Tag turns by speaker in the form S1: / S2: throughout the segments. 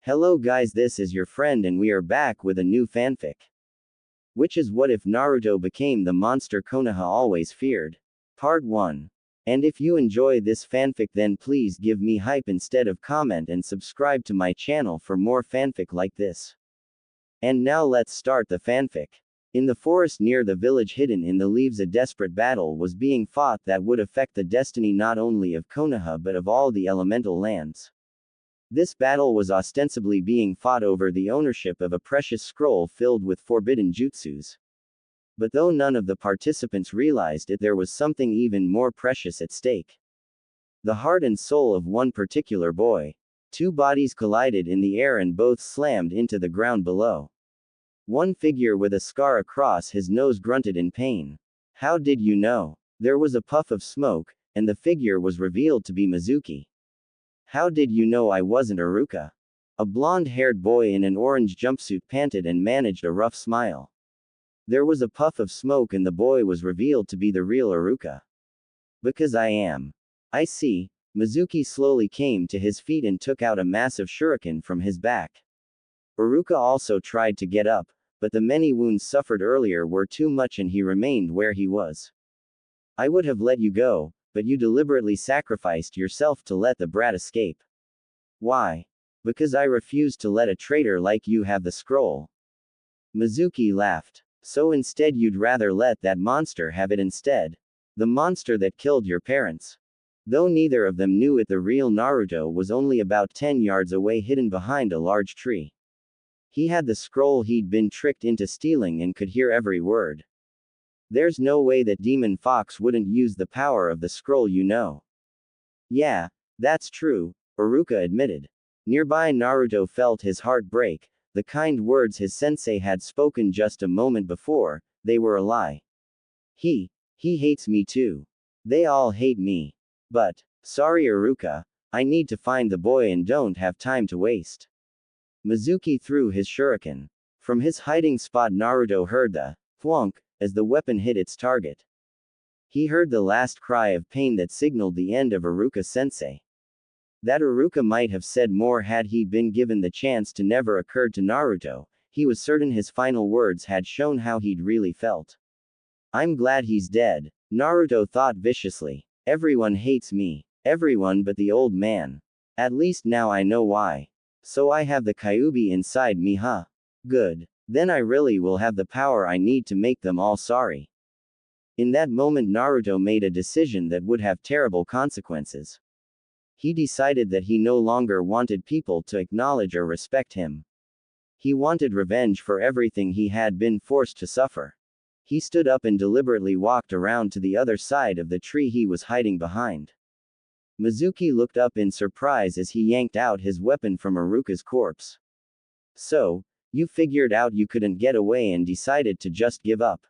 S1: Hello guys, this is your friend and we are back with a new fanfic. Which is what if Naruto became the monster Konoha always feared? Part 1. And if you enjoy this fanfic then please give me hype instead of comment and subscribe to my channel for more fanfic like this. And now let's start the fanfic. In the forest near the village hidden in the leaves a desperate battle was being fought that would affect the destiny not only of Konoha but of all the elemental lands. This battle was ostensibly being fought over the ownership of a precious scroll filled with forbidden jutsus. But though none of the participants realized it, there was something even more precious at stake. The heart and soul of one particular boy. Two bodies collided in the air and both slammed into the ground below. One figure with a scar across his nose grunted in pain. How did you know? There was a puff of smoke, and the figure was revealed to be Mizuki. How did you know I wasn't Iruka? A blonde-haired boy in an orange jumpsuit panted and managed a rough smile. There was a puff of smoke and the boy was revealed to be the real Iruka. Because I am. I see. Mizuki slowly came to his feet and took out a massive shuriken from his back. Iruka also tried to get up, but the many wounds suffered earlier were too much and he remained where he was. I would have let you go, but you deliberately sacrificed yourself to let the brat escape. Why? Because I refused to let a traitor like you have the scroll. Mizuki laughed. So instead you'd rather let that monster have it instead. The monster that killed your parents. Though neither of them knew it, the real Naruto was only about 10 yards away, hidden behind a large tree. He had the scroll he'd been tricked into stealing and could hear every word. There's no way that Demon Fox wouldn't use the power of the scroll, you know. Yeah, that's true, Iruka admitted. Nearby Naruto felt his heart break. The kind words his sensei had spoken just a moment before, they were a lie. He hates me too. They all hate me. But, sorry Iruka, I need to find the boy and don't have time to waste. Mizuki threw his shuriken. From his hiding spot Naruto heard the thwonk as the weapon hit its target. He heard the last cry of pain that signaled the end of Iruka-sensei. That Iruka might have said more had he been given the chance to never occurred to Naruto. He was certain his final words had shown how he'd really felt. I'm glad he's dead, Naruto thought viciously. Everyone hates me. Everyone but the old man. At least now I know why. So I have the Kyuubi inside me, huh? Good. Then I really will have the power I need to make them all sorry. In that moment Naruto made a decision that would have terrible consequences. He decided that he no longer wanted people to acknowledge or respect him. He wanted revenge for everything he had been forced to suffer. He stood up and deliberately walked around to the other side of the tree he was hiding behind. Mizuki looked up in surprise as he yanked out his weapon from Iruka's corpse. So, you figured out you couldn't get away and decided to just give up.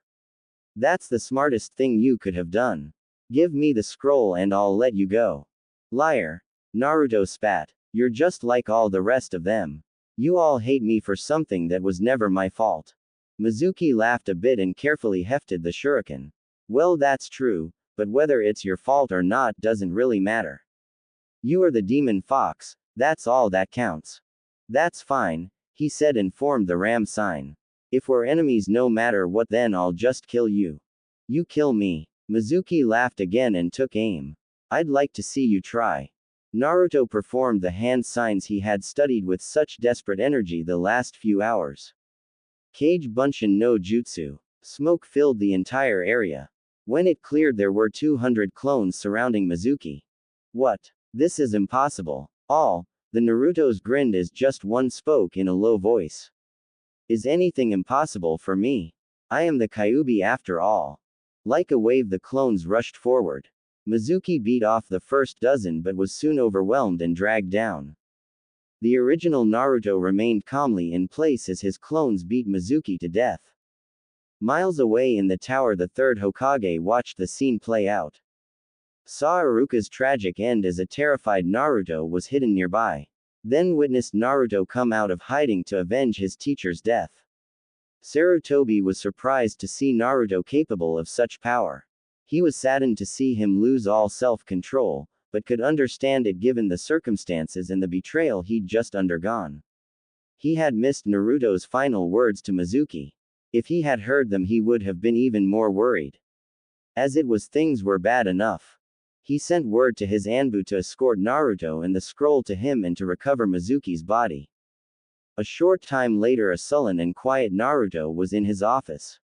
S1: That's the smartest thing you could have done. Give me the scroll and I'll let you go. Liar. Naruto spat. You're just like all the rest of them. You all hate me for something that was never my fault. Mizuki laughed a bit and carefully hefted the shuriken. Well, that's true, but whether it's your fault or not doesn't really matter. You are the Demon Fox, that's all that counts. That's fine, he said and formed the ram sign. If we're enemies no matter what then I'll just kill you. You kill me. Mizuki laughed again and took aim. I'd like to see you try. Naruto performed the hand signs he had studied with such desperate energy the last few hours. Kage Bunshin no Jutsu. Smoke filled the entire area. When it cleared there were 200 clones surrounding Mizuki. What? This is impossible. All. The Naruto's grinned as just one spoke in a low voice. Is anything impossible for me? I am the Kyuubi after all. Like a wave the clones rushed forward. Mizuki beat off the first dozen but was soon overwhelmed and dragged down. The original Naruto remained calmly in place as his clones beat Mizuki to death. Miles away in the tower the third Hokage watched the scene play out. Saw Iruka's tragic end as a terrified Naruto was hidden nearby. Then witnessed Naruto come out of hiding to avenge his teacher's death. Sarutobi was surprised to see Naruto capable of such power. He was saddened to see him lose all self-control, but could understand it given the circumstances and the betrayal he'd just undergone. He had missed Naruto's final words to Mizuki. If he had heard them, he would have been even more worried. As it was, things were bad enough. He sent word to his Anbu to escort Naruto and the scroll to him and to recover Mizuki's body. A short time later, a sullen and quiet Naruto was in his office.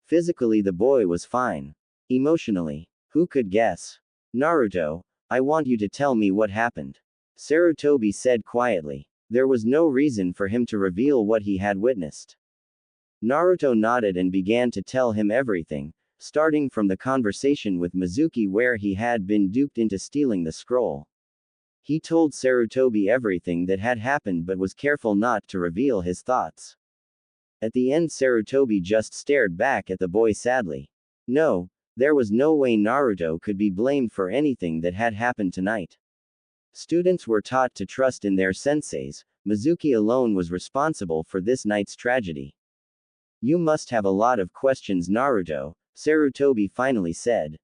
S1: Physically, the boy was fine. Emotionally, who could guess? Naruto, I want you to tell me what happened. Sarutobi said quietly. There was no reason for him to reveal what he had witnessed. Naruto nodded and began to tell him everything, starting from the conversation with Mizuki where he had been duped into stealing the scroll. He told Sarutobi everything that had happened but was careful not to reveal his thoughts. At the end, Sarutobi just stared back at the boy sadly. No, there was no way Naruto could be blamed for anything that had happened tonight. Students were taught to trust in their senseis. Mizuki alone was responsible for this night's tragedy. You must have a lot of questions, Naruto, Sarutobi finally said.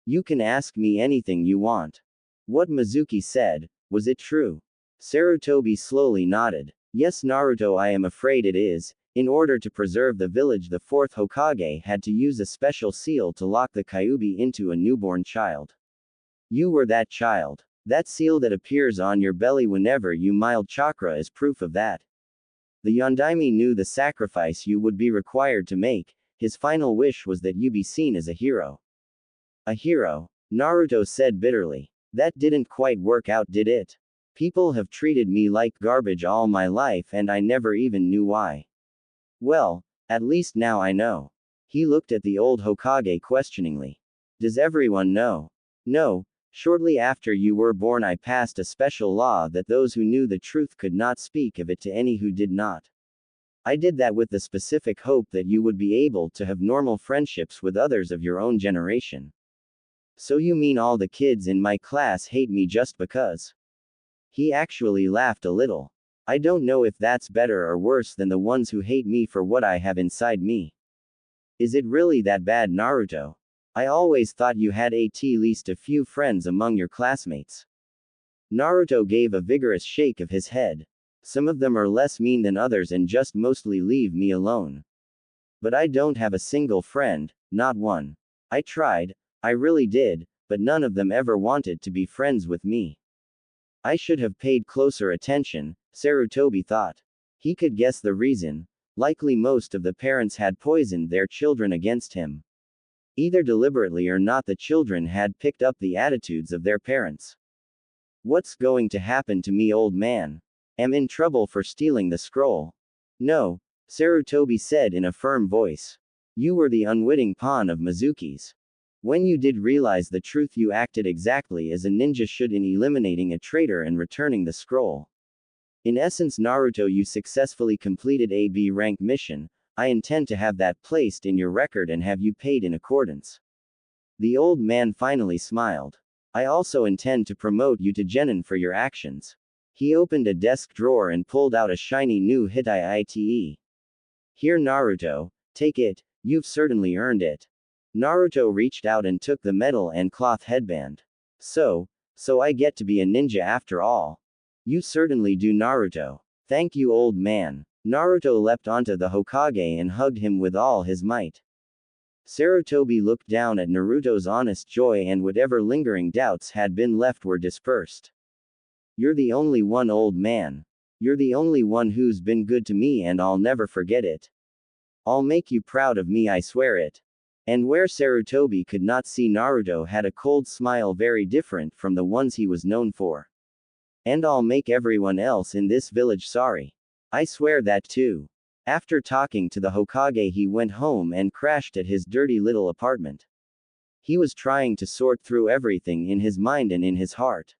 S1: You can ask me anything you want. What Mizuki said, was it true? Sarutobi slowly nodded. Yes, Naruto, I am afraid it is. In order to preserve the village, the fourth Hokage had to use a special seal to lock the Kyuubi into a newborn child. You were that child. That seal that appears on your belly whenever you mild chakra is proof of that. The Yondaime knew the sacrifice you would be required to make. His final wish was that you be seen as a hero. A hero? Naruto said bitterly. That didn't quite work out, did it? People have treated me like garbage all my life and I never even knew why. Well, at least now I know. He looked at the old Hokage questioningly. Does everyone know? No. Shortly after you were born, I passed a special law that those who knew the truth could not speak of it to any who did not. I did that with the specific hope that you would be able to have normal friendships with others of your own generation. So you mean all the kids in my class hate me just because? He actually laughed a little. I don't know if that's better or worse than the ones who hate me for what I have inside me. Is it really that bad, Naruto? I always thought you had at least a few friends among your classmates. Naruto gave a vigorous shake of his head. Some of them are less mean than others and just mostly leave me alone. But I don't have a single friend, not one. I tried, I really did, but none of them ever wanted to be friends with me. I should have paid closer attention, Sarutobi thought. He could guess the reason. Likely most of the parents had poisoned their children against him. Either deliberately or not, the children had picked up the attitudes of their parents. What's going to happen to me, old man? Am in trouble for stealing the scroll? No, Sarutobi said in a firm voice. You were the unwitting pawn of Mizuki's. When you did realize the truth, you acted exactly as a ninja should in eliminating a traitor and returning the scroll. In essence, Naruto, you successfully completed a B rank mission. I intend to have that placed in your record and have you paid in accordance. The old man finally smiled. I also intend to promote you to genin for your actions. He opened a desk drawer and pulled out a shiny new Hitai-ite. Here, Naruto, take it, you've certainly earned it. Naruto reached out and took the metal and cloth headband. So I get to be a ninja after all. You certainly do, Naruto. Thank you, old man. Naruto leapt onto the Hokage and hugged him with all his might. Sarutobi looked down at Naruto's honest joy and whatever lingering doubts had been left were dispersed. You're the only one, old man. You're the only one who's been good to me and I'll never forget it. I'll make you proud of me, I swear it. And where Sarutobi could not see, Naruto had a cold smile very different from the ones he was known for. And I'll make everyone else in this village sorry. I swear that too. After talking to the Hokage, he went home and crashed at his dirty little apartment. He was trying to sort through everything in his mind and in his heart.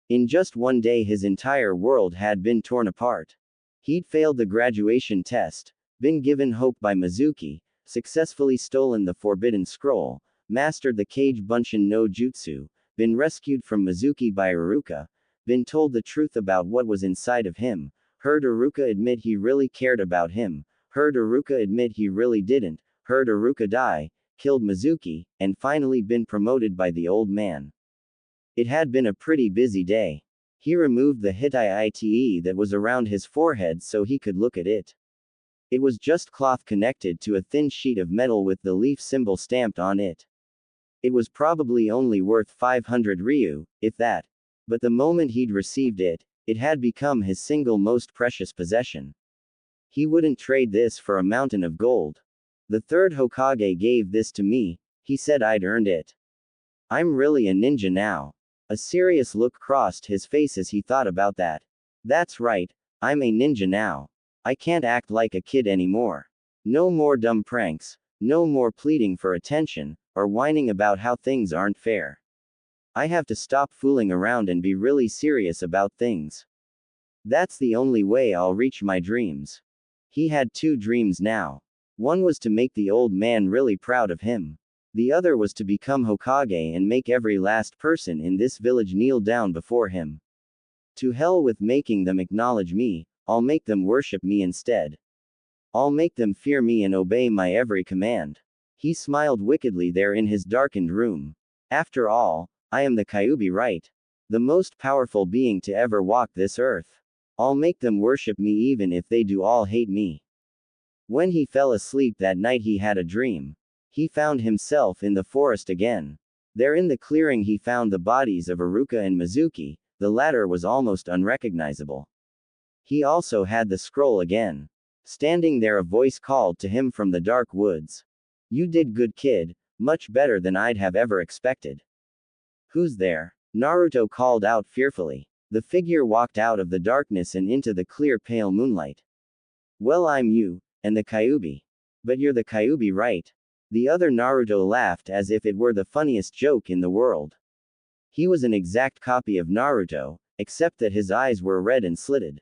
S1: In just one day, his entire world had been torn apart. He'd failed the graduation test, been given hope by Mizuki, successfully stolen the Forbidden Scroll, mastered the Kage Bunshin no Jutsu, been rescued from Mizuki by Iruka, been told the truth about what was inside of him, heard Iruka admit he really cared about him, heard Iruka admit he really didn't, heard Iruka die, killed Mizuki, and finally been promoted by the old man. It had been a pretty busy day. He removed the Hittite that was around his forehead so he could look at it. It was just cloth connected to a thin sheet of metal with the leaf symbol stamped on it. It was probably only worth 500 ryu, if that. But the moment he'd received it, it had become his single most precious possession. He wouldn't trade this for a mountain of gold. The third Hokage gave this to me, he said I'd earned it. I'm really a ninja now. A serious look crossed his face as he thought about that. That's right, I'm a ninja now. I can't act like a kid anymore. No more dumb pranks, no more pleading for attention, or whining about how things aren't fair. I have to stop fooling around and be really serious about things. That's the only way I'll reach my dreams. He had two dreams now. One was to make the old man really proud of him. The other was to become Hokage and make every last person in this village kneel down before him. To hell with making them acknowledge me, I'll make them worship me instead. I'll make them fear me and obey my every command. He smiled wickedly there in his darkened room. After all, I am the Kyuubi, right? The most powerful being to ever walk this earth. I'll make them worship me even if they do all hate me. When he fell asleep that night he had a dream. He found himself in the forest again. There in the clearing he found the bodies of Iruka and Mizuki, the latter was almost unrecognizable. He also had the scroll again. Standing there a voice called to him from the dark woods. You did good, kid, much better than I'd have ever expected. Who's there? Naruto called out fearfully. The figure walked out of the darkness and into the clear pale moonlight. Well, I'm you, and the Kyuubi. But you're the Kyuubi, right? The other Naruto laughed as if it were the funniest joke in the world. He was an exact copy of Naruto, except that his eyes were red and slitted.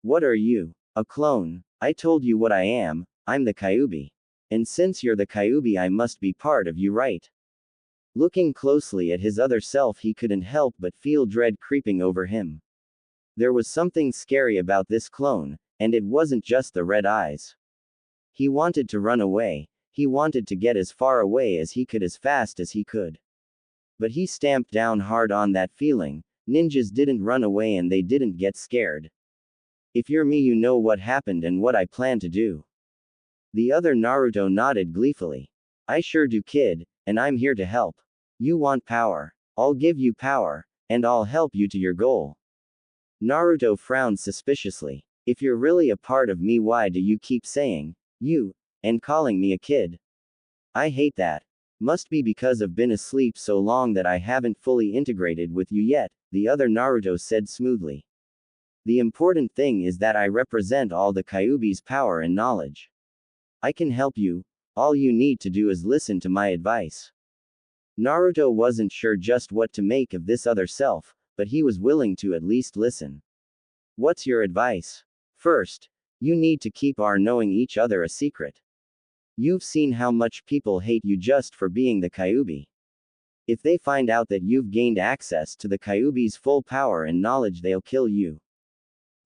S1: What are you? A clone. I told you what I am, I'm the Kyuubi. And since you're the Kyuubi I must be part of you, right? Looking closely at his other self he couldn't help but feel dread creeping over him. There was something scary about this clone, and it wasn't just the red eyes. He wanted to run away, he wanted to get as far away as he could as fast as he could. But he stamped down hard on that feeling. Ninjas didn't run away and they didn't get scared. If you're me you know what happened and what I plan to do. The other Naruto nodded gleefully. I sure do, kid, and I'm here to help. You want power? I'll give you power, and I'll help you to your goal. Naruto frowned suspiciously. If you're really a part of me why do you keep saying, you, and calling me a kid? I hate that. Must be because I've been asleep so long that I haven't fully integrated with you yet, the other Naruto said smoothly. The important thing is that I represent all the Kyuubi's power and knowledge. I can help you, all you need to do is listen to my advice. Naruto wasn't sure just what to make of this other self, but he was willing to at least listen. What's your advice? First, you need to keep our knowing each other a secret. You've seen how much people hate you just for being the Kyuubi. If they find out that you've gained access to the Kyuubi's full power and knowledge they'll kill you.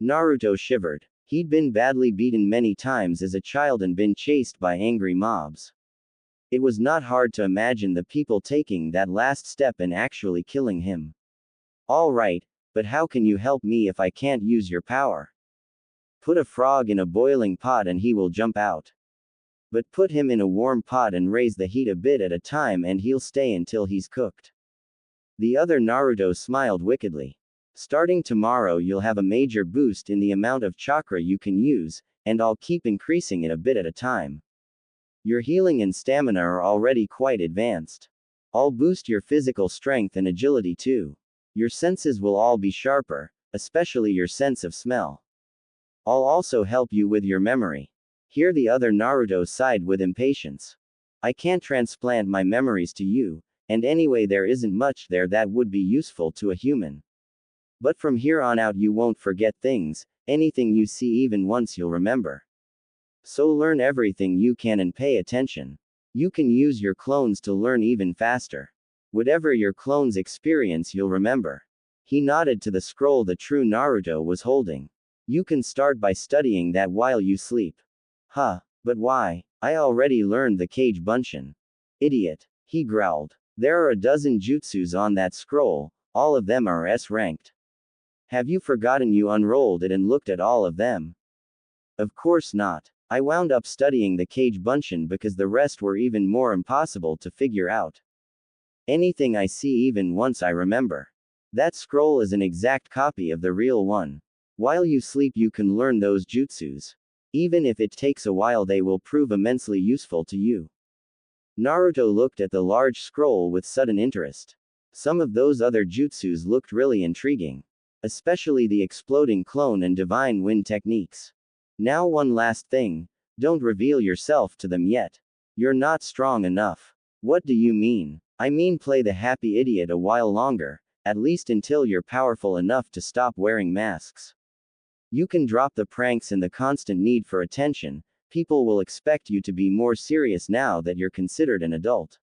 S1: Naruto shivered. He'd been badly beaten many times as a child and been chased by angry mobs. It was not hard to imagine the people taking that last step and actually killing him. All right, but how can you help me if I can't use your power? Put a frog in a boiling pot and he will jump out. But put him in a warm pot and raise the heat a bit at a time and he'll stay until he's cooked. The other Naruto smiled wickedly. Starting tomorrow you'll have a major boost in the amount of chakra you can use, and I'll keep increasing it a bit at a time. Your healing and stamina are already quite advanced. I'll boost your physical strength and agility too. Your senses will all be sharper, especially your sense of smell. I'll also help you with your memory. Here the other Naruto sighed with impatience. I can't transplant my memories to you, and anyway there isn't much there that would be useful to a human. But from here on out you won't forget things, anything you see even once you'll remember. So learn everything you can and pay attention. You can use your clones to learn even faster. Whatever your clones experience you'll remember. He nodded to the scroll the true Naruto was holding. You can start by studying that while you sleep. Huh, but why? I already learned the Kage Bunshin. Idiot. He growled. There are a dozen jutsus on that scroll, all of them are S-ranked. Have you forgotten you unrolled it and looked at all of them? Of course not. I wound up studying the Cage Bunshin because the rest were even more impossible to figure out. Anything I see even once I remember. That scroll is an exact copy of the real one. While you sleep you can learn those jutsus. Even if it takes a while they will prove immensely useful to you. Naruto looked at the large scroll with sudden interest. Some of those other jutsus looked really intriguing. Especially the exploding clone and divine wind techniques. Now one last thing, don't reveal yourself to them yet. You're not strong enough. What do you mean? I mean play the happy idiot a while longer, at least until you're powerful enough to stop wearing masks. You can drop the pranks and the constant need for attention, people will expect you to be more serious now that you're considered an adult.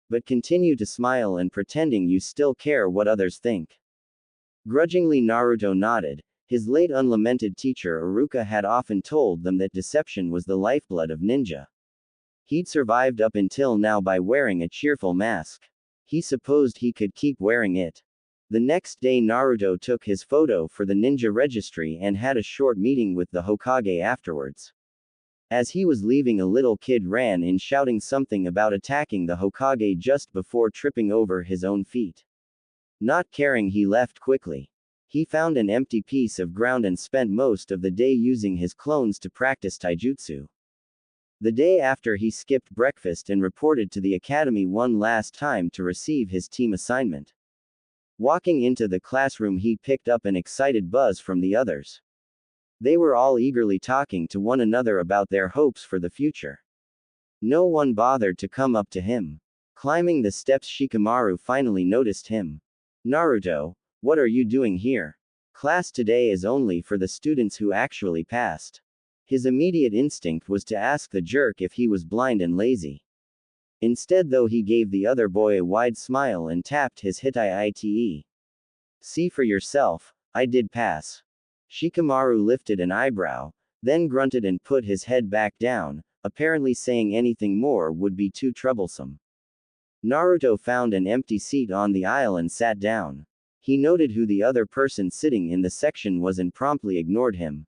S1: But continue to smile and pretending you still care what others think. Grudgingly Naruto nodded. His late unlamented teacher Iruka had often told them that deception was the lifeblood of ninja. He'd survived up until now by wearing a cheerful mask. He supposed he could keep wearing it. The next day Naruto took his photo for the ninja registry and had a short meeting with the Hokage afterwards. As he was leaving a little kid ran in shouting something about attacking the Hokage just before tripping over his own feet. Not caring he left quickly. He found an empty piece of ground and spent most of the day using his clones to practice taijutsu. The day after he skipped breakfast and reported to the academy one last time to receive his team assignment. Walking into the classroom he picked up an excited buzz from the others. They were all eagerly talking to one another about their hopes for the future. No one bothered to come up to him. Climbing the steps Shikamaru finally noticed him. Naruto, what are you doing here? Class today is only for the students who actually passed. His immediate instinct was to ask the jerk if he was blind and lazy. Instead though he gave the other boy a wide smile and tapped his Hitai. See for yourself, I did pass. Shikamaru lifted an eyebrow, then grunted and put his head back down, apparently saying anything more would be too troublesome. Naruto found an empty seat on the aisle and sat down. He noted who the other person sitting in the section was and promptly ignored him.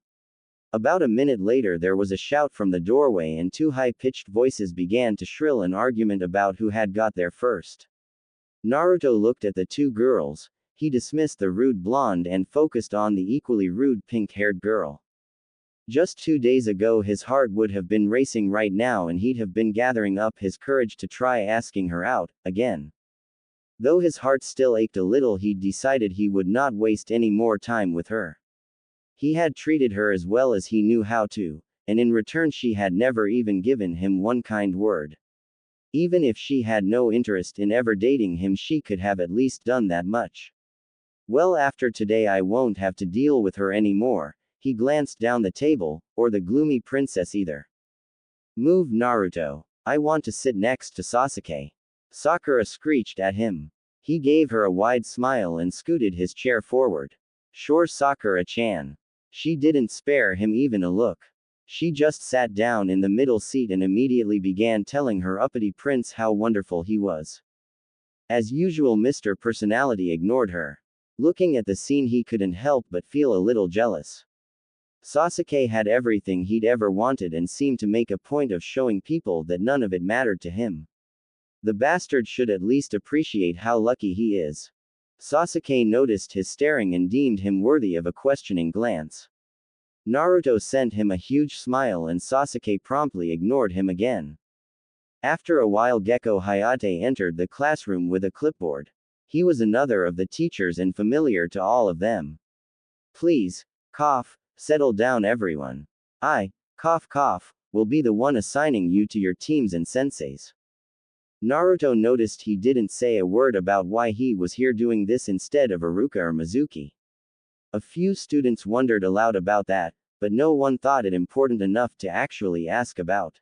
S1: About a minute later there was a shout from the doorway and two high-pitched voices began to shrill an argument about who had got there first. Naruto looked at the two girls, he dismissed the rude blonde and focused on the equally rude pink-haired girl. Just 2 days ago his heart would have been racing right now and he'd have been gathering up his courage to try asking her out, again. Though his heart still ached a little he'd decided he would not waste any more time with her. He had treated her as well as he knew how to, and in return she had never even given him one kind word. Even if she had no interest in ever dating him she could have at least done that much. Well, after today I won't have to deal with her anymore. He glanced down the table, or the gloomy princess either. Move, Naruto. I want to sit next to Sasuke. Sakura screeched at him. He gave her a wide smile and scooted his chair forward. Sure, Sakura-chan. She didn't spare him even a look. She just sat down in the middle seat and immediately began telling her uppity prince how wonderful he was. As usual, Mr. Personality ignored her. Looking at the scene he couldn't help but feel a little jealous. Sasuke had everything he'd ever wanted and seemed to make a point of showing people that none of it mattered to him. The bastard should at least appreciate how lucky he is. Sasuke noticed his staring and deemed him worthy of a questioning glance. Naruto sent him a huge smile and Sasuke promptly ignored him again. After a while Gecko Hayate entered the classroom with a clipboard. He was another of the teachers and familiar to all of them. Please, cough, settle down everyone. I, cough cough, will be the one assigning you to your teams and senseis. Naruto noticed he didn't say a word about why he was here doing this instead of Iruka or Mizuki. A few students wondered aloud about that, but no one thought it important enough to actually ask about.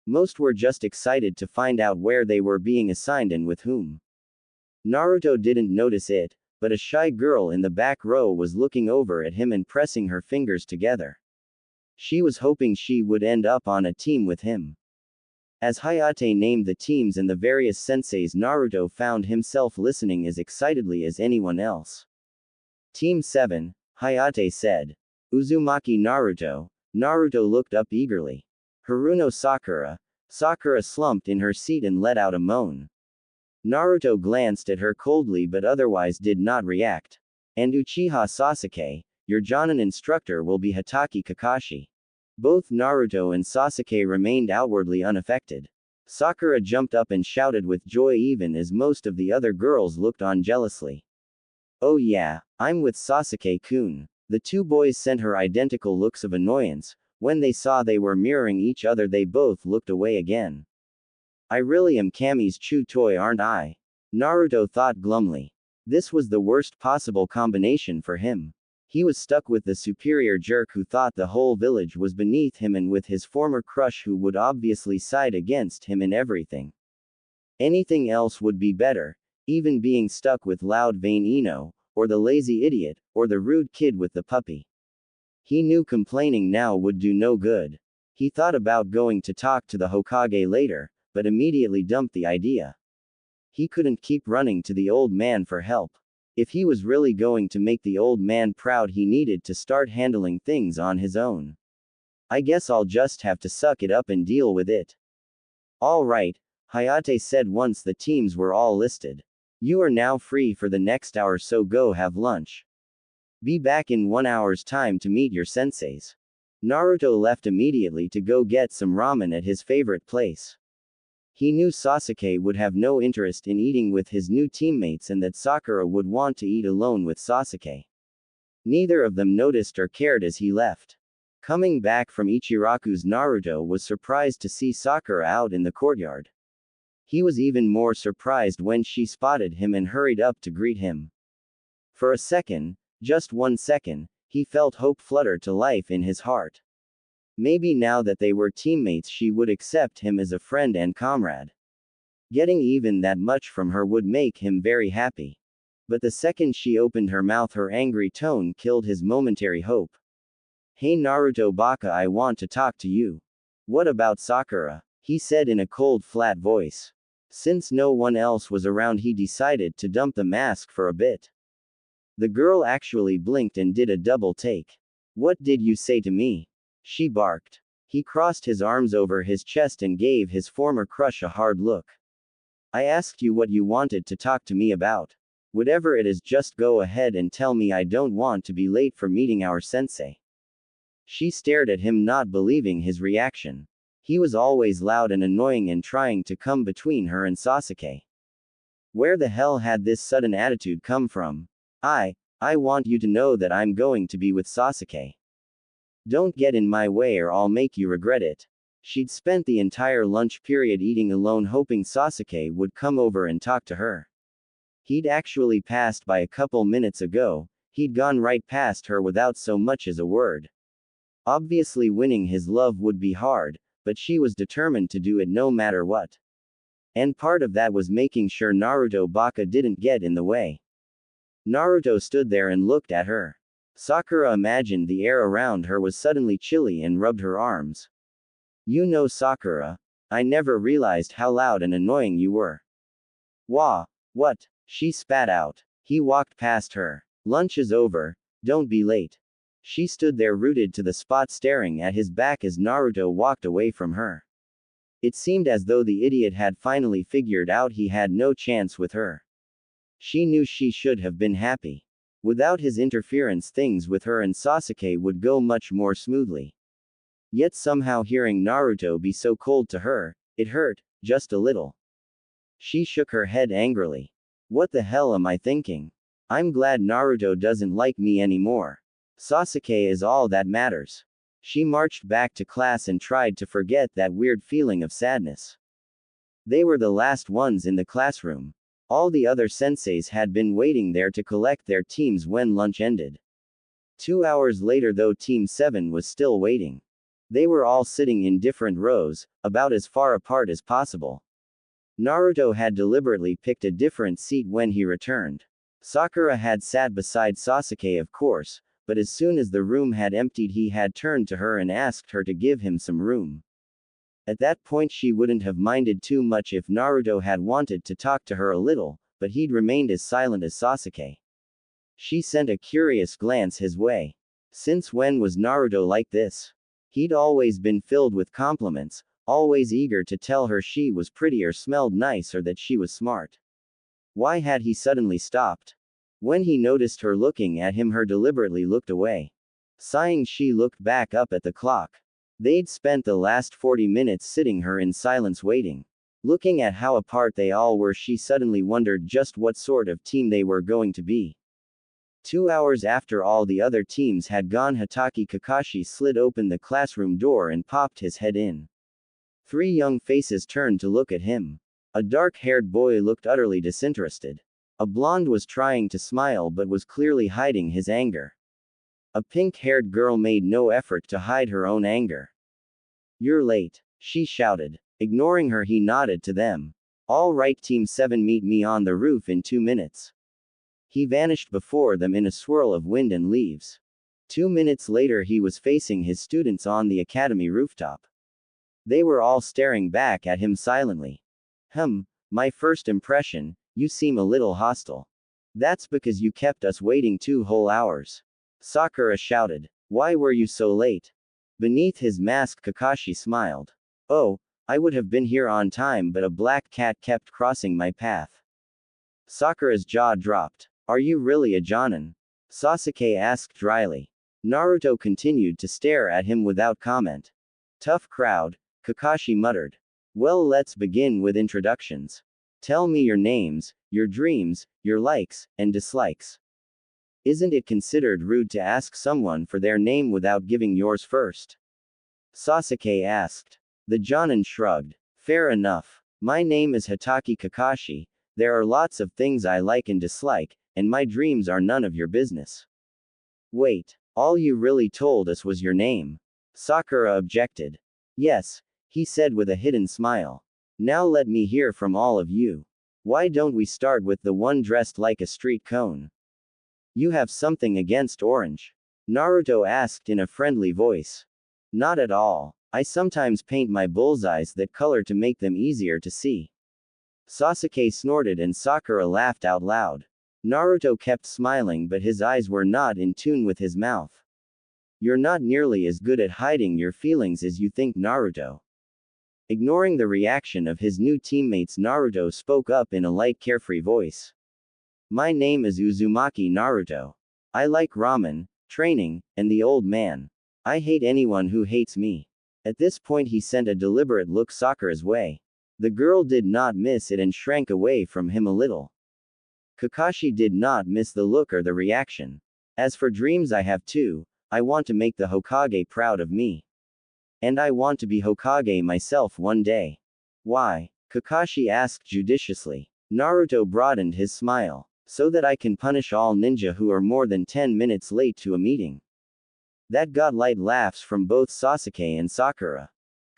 S1: Most were just excited to find out where they were being assigned and with whom. Naruto didn't notice it, but a shy girl in the back row was looking over at him and pressing her fingers together. She was hoping she would end up on a team with him. As Hayate named the teams and the various senseis, Naruto found himself listening as excitedly as anyone else. Team 7, Hayate said. Uzumaki Naruto. Naruto looked up eagerly. Haruno Sakura. Sakura slumped in her seat and let out a moan. Naruto glanced at her coldly but otherwise did not react. And Uchiha Sasuke, your Jonin instructor will be Hatake Kakashi. Both Naruto and Sasuke remained outwardly unaffected. Sakura jumped up and shouted with joy even as most of the other girls looked on jealously. Oh yeah, I'm with Sasuke-kun. The two boys sent her identical looks of annoyance. When they saw they were mirroring each other they both looked away again. I really am Kami's chew toy aren't I? Naruto thought glumly. This was the worst possible combination for him. He was stuck with the superior jerk who thought the whole village was beneath him and with his former crush who would obviously side against him in everything. Anything else would be better, even being stuck with loud vain Ino, or the lazy idiot, or the rude kid with the puppy. He knew complaining now would do no good. He thought about going to talk to the Hokage later, but immediately dumped the idea. He couldn't keep running to the old man for help. If he was really going to make the old man proud he needed to start handling things on his own. I guess I'll just have to suck it up and deal with it. All right, Hayate said once the teams were all listed. You are now free for the next hour so go have lunch. Be back in 1 hour's time to meet your senseis. Naruto left immediately to go get some ramen at his favorite place. He knew Sasuke would have no interest in eating with his new teammates and that Sakura would want to eat alone with Sasuke. Neither of them noticed or cared as he left. Coming back from Ichiraku's Naruto was surprised to see Sakura out in the courtyard. He was even more surprised when she spotted him and hurried up to greet him. For a second, just 1 second, he felt hope flutter to life in his heart. Maybe now that they were teammates she would accept him as a friend and comrade. Getting even that much from her would make him very happy. But the second she opened her mouth her angry tone killed his momentary hope. Hey Naruto Baka, I want to talk to you. What about Sakura? He said in a cold flat voice. Since no one else was around he decided to dump the mask for a bit. The girl actually blinked and did a double take. What did you say to me? She barked. He crossed his arms over his chest and gave his former crush a hard look. I asked you what you wanted to talk to me about. Whatever it is just go ahead and tell me I don't want to be late for meeting our sensei. She stared at him not believing his reaction. He was always loud and annoying and trying to come between her and Sasuke. Where the hell had this sudden attitude come from? I want you to know that I'm going to be with Sasuke. Don't get in my way or I'll make you regret it. She'd spent the entire lunch period eating alone hoping Sasuke would come over and talk to her. He'd actually passed by a couple minutes ago, he'd gone right past her without so much as a word. Obviously winning his love would be hard, but she was determined to do it no matter what. And part of that was making sure Naruto Baka didn't get in the way. Naruto stood there and looked at her. Sakura imagined the air around her was suddenly chilly and rubbed her arms. You know Sakura, I never realized how loud and annoying you were. Wah, what? She spat out. He walked past her. Lunch is over, don't be late. She stood there rooted to the spot staring at his back as Naruto walked away from her. It seemed as though the idiot had finally figured out he had no chance with her. She knew she should have been happy. Without his interference things with her and Sasuke would go much more smoothly. Yet somehow hearing Naruto be so cold to her, it hurt, just a little. She shook her head angrily. What the hell am I thinking? I'm glad Naruto doesn't like me anymore. Sasuke is all that matters. She marched back to class and tried to forget that weird feeling of sadness. They were the last ones in the classroom. All the other senseis had been waiting there to collect their teams when lunch ended. 2 hours later though Team 7 was still waiting. They were all sitting in different rows, about as far apart as possible. Naruto had deliberately picked a different seat when he returned. Sakura had sat beside Sasuke of course, but as soon as the room had emptied he had turned to her and asked her to give him some room. At that point she wouldn't have minded too much if Naruto had wanted to talk to her a little, but he'd remained as silent as Sasuke. She sent a curious glance his way. Since when was Naruto like this? He'd always been filled with compliments, always eager to tell her she was pretty or smelled nice or that she was smart. Why had he suddenly stopped? When he noticed her looking at him, her deliberately looked away. Sighing, she looked back up at the clock. They'd spent the last 40 minutes sitting her in silence waiting. Looking at how apart they all were, she suddenly wondered just what sort of team they were going to be. 2 hours after all the other teams had gone, Hatake Kakashi slid open the classroom door and popped his head in. 3 young faces turned to look at him. A dark-haired boy looked utterly disinterested. A blonde was trying to smile but was clearly hiding his anger. A pink-haired girl made no effort to hide her own anger. "You're late," she shouted. Ignoring her, he nodded to them. "All right, Team 7, meet me on the roof in 2 minutes." He vanished before them in a swirl of wind and leaves. 2 minutes later, he was facing his students on the academy rooftop. They were all staring back at him silently. My first impression, you seem a little hostile. That's because you kept us waiting 2 whole hours. Sakura shouted. Why were you so late? Beneath his mask, Kakashi smiled. Oh, I would have been here on time, but a black cat kept crossing my path. Sakura's jaw dropped. Are you really a Jonin? Sasuke asked dryly. Naruto continued to stare at him without comment. Tough crowd, Kakashi muttered. Well, let's begin with introductions. Tell me your names, your dreams, your likes and dislikes. Isn't it considered rude to ask someone for their name without giving yours first? Sasuke asked. The Jonin shrugged. Fair enough. My name is Hatake Kakashi. There are lots of things I like and dislike, and my dreams are none of your business. Wait, all you really told us was your name. Sakura objected. Yes, he said with a hidden smile. Now let me hear from all of you. Why don't we start with the one dressed like a street cone? You have something against orange? Naruto asked in a friendly voice. Not at all. I sometimes paint my bullseyes that color to make them easier to see. Sasuke snorted and Sakura laughed out loud. Naruto kept smiling, but his eyes were not in tune with his mouth. You're not nearly as good at hiding your feelings as you think, Naruto. Ignoring the reaction of his new teammates, Naruto spoke up in a light, carefree voice. My name is Uzumaki Naruto. I like ramen, training, and the old man. I hate anyone who hates me. At this point, he sent a deliberate look Sakura's way. The girl did not miss it and shrank away from him a little. Kakashi did not miss the look or the reaction. As for dreams, I have two. I want to make the Hokage proud of me. And I want to be Hokage myself one day. Why? Kakashi asked judiciously. Naruto broadened his smile. So that I can punish all ninja who are more than 10 minutes late to a meeting. That got light laughs from both Sasuke and Sakura.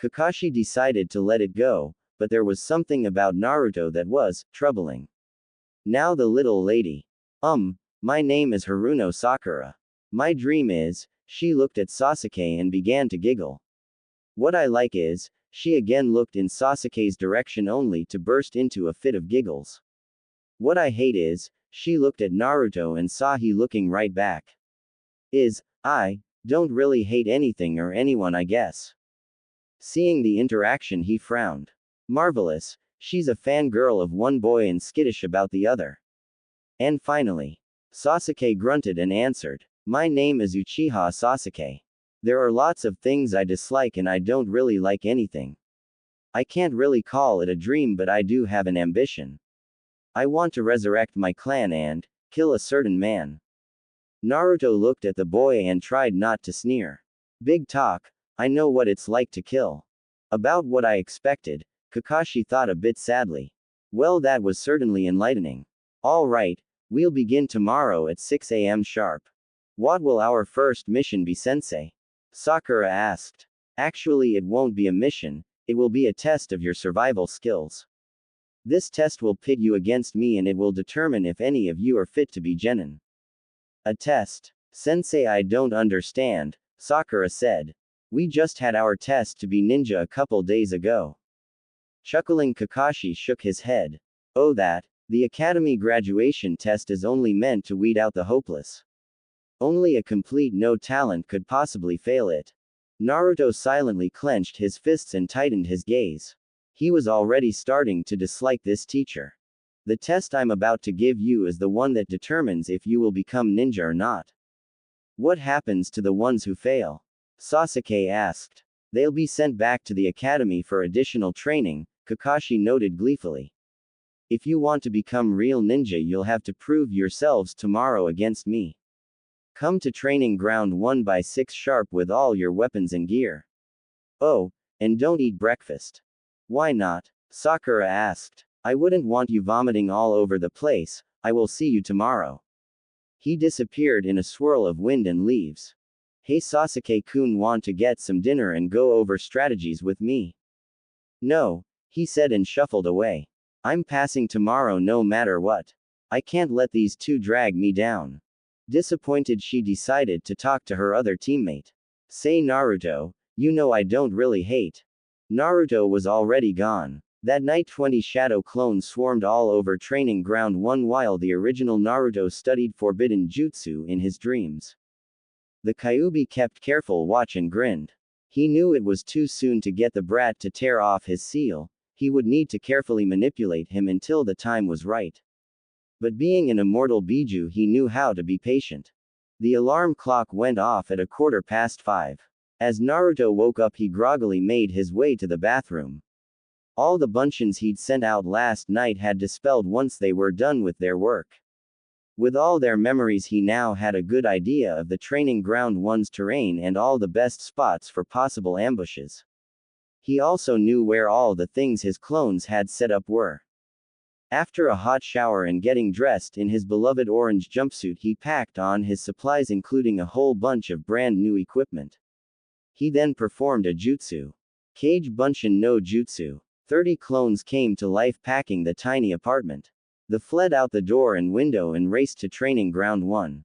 S1: Kakashi decided to let it go, but there was something about Naruto that was troubling. Now the little lady. My name is Haruno Sakura. My dream is, she looked at Sasuke and began to giggle. What I like is, she again looked in Sasuke's direction only to burst into a fit of giggles. What I hate is, she looked at Naruto and saw he looking right back. I don't really hate anything or anyone, I guess. Seeing the interaction, he frowned. Marvelous, she's a fangirl of one boy and skittish about the other. And finally, Sasuke grunted and answered. My name is Uchiha Sasuke. There are lots of things I dislike and I don't really like anything. I can't really call it a dream, but I do have an ambition. I want to resurrect my clan and kill a certain man. Naruto looked at the boy and tried not to sneer. Big talk, I know what it's like to kill. About what I expected, Kakashi thought a bit sadly. Well, that was certainly enlightening. All right, we'll begin tomorrow at 6 a.m. sharp. What will our first mission be, sensei? Sakura asked. Actually, it won't be a mission, it will be a test of your survival skills. This test will pit you against me and it will determine if any of you are fit to be genin. A test? Sensei, I don't understand, Sakura said. We just had our test to be ninja a couple days ago. Chuckling, Kakashi shook his head. Oh, that? The academy graduation test is only meant to weed out the hopeless. Only a complete no talent could possibly fail it. Naruto silently clenched his fists and tightened his gaze. He was already starting to dislike this teacher. The test I'm about to give you is the one that determines if you will become ninja or not. What happens to the ones who fail? Sasuke asked. They'll be sent back to the academy for additional training, Kakashi noted gleefully. If you want to become real ninja, you'll have to prove yourselves tomorrow against me. Come to training ground 1 by 6 sharp with all your weapons and gear. Oh, and don't eat breakfast. Why not? Sakura asked. I wouldn't want you vomiting all over the place. I will see you tomorrow. He disappeared in a swirl of wind and leaves. Hey Sasuke-kun, want to get some dinner and go over strategies with me? No, he said and shuffled away. I'm passing tomorrow no matter what. I can't let these two drag me down. Disappointed, she decided to talk to her other teammate. Say Naruto, you know I don't really hate. Naruto was already gone. That night 20 shadow clones swarmed all over training ground 1 while the original Naruto studied forbidden jutsu in his dreams. The Kyuubi kept careful watch and grinned. He knew it was too soon to get the brat to tear off his seal. He would need to carefully manipulate him until the time was right. But being an immortal Biju, he knew how to be patient. The alarm clock went off at 5:15. As Naruto woke up, he groggily made his way to the bathroom. All the bunchins he'd sent out last night had dispelled once they were done with their work. With all their memories, he now had a good idea of the training ground 1's terrain and all the best spots for possible ambushes. He also knew where all the things his clones had set up were. After a hot shower and getting dressed in his beloved orange jumpsuit, he packed on his supplies, including a whole bunch of brand new equipment. He then performed a jutsu. Kage Bunshin no Jutsu. 30 clones came to life packing the tiny apartment. They fled out the door and window and raced to training ground 1.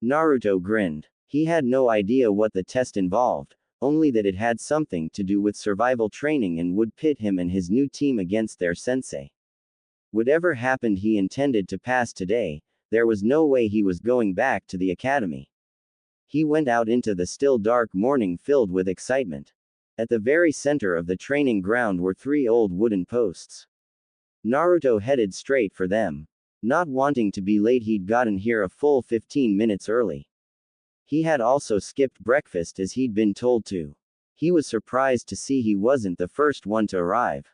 S1: Naruto grinned. He had no idea what the test involved, only that it had something to do with survival training and would pit him and his new team against their sensei. Whatever happened, he intended to pass today. There was no way he was going back to the academy. He went out into the still dark morning filled with excitement. At the very center of the training ground were 3 old wooden posts. Naruto headed straight for them. Not wanting to be late, he'd gotten here a full 15 minutes early. He had also skipped breakfast as he'd been told to. He was surprised to see he wasn't the first one to arrive.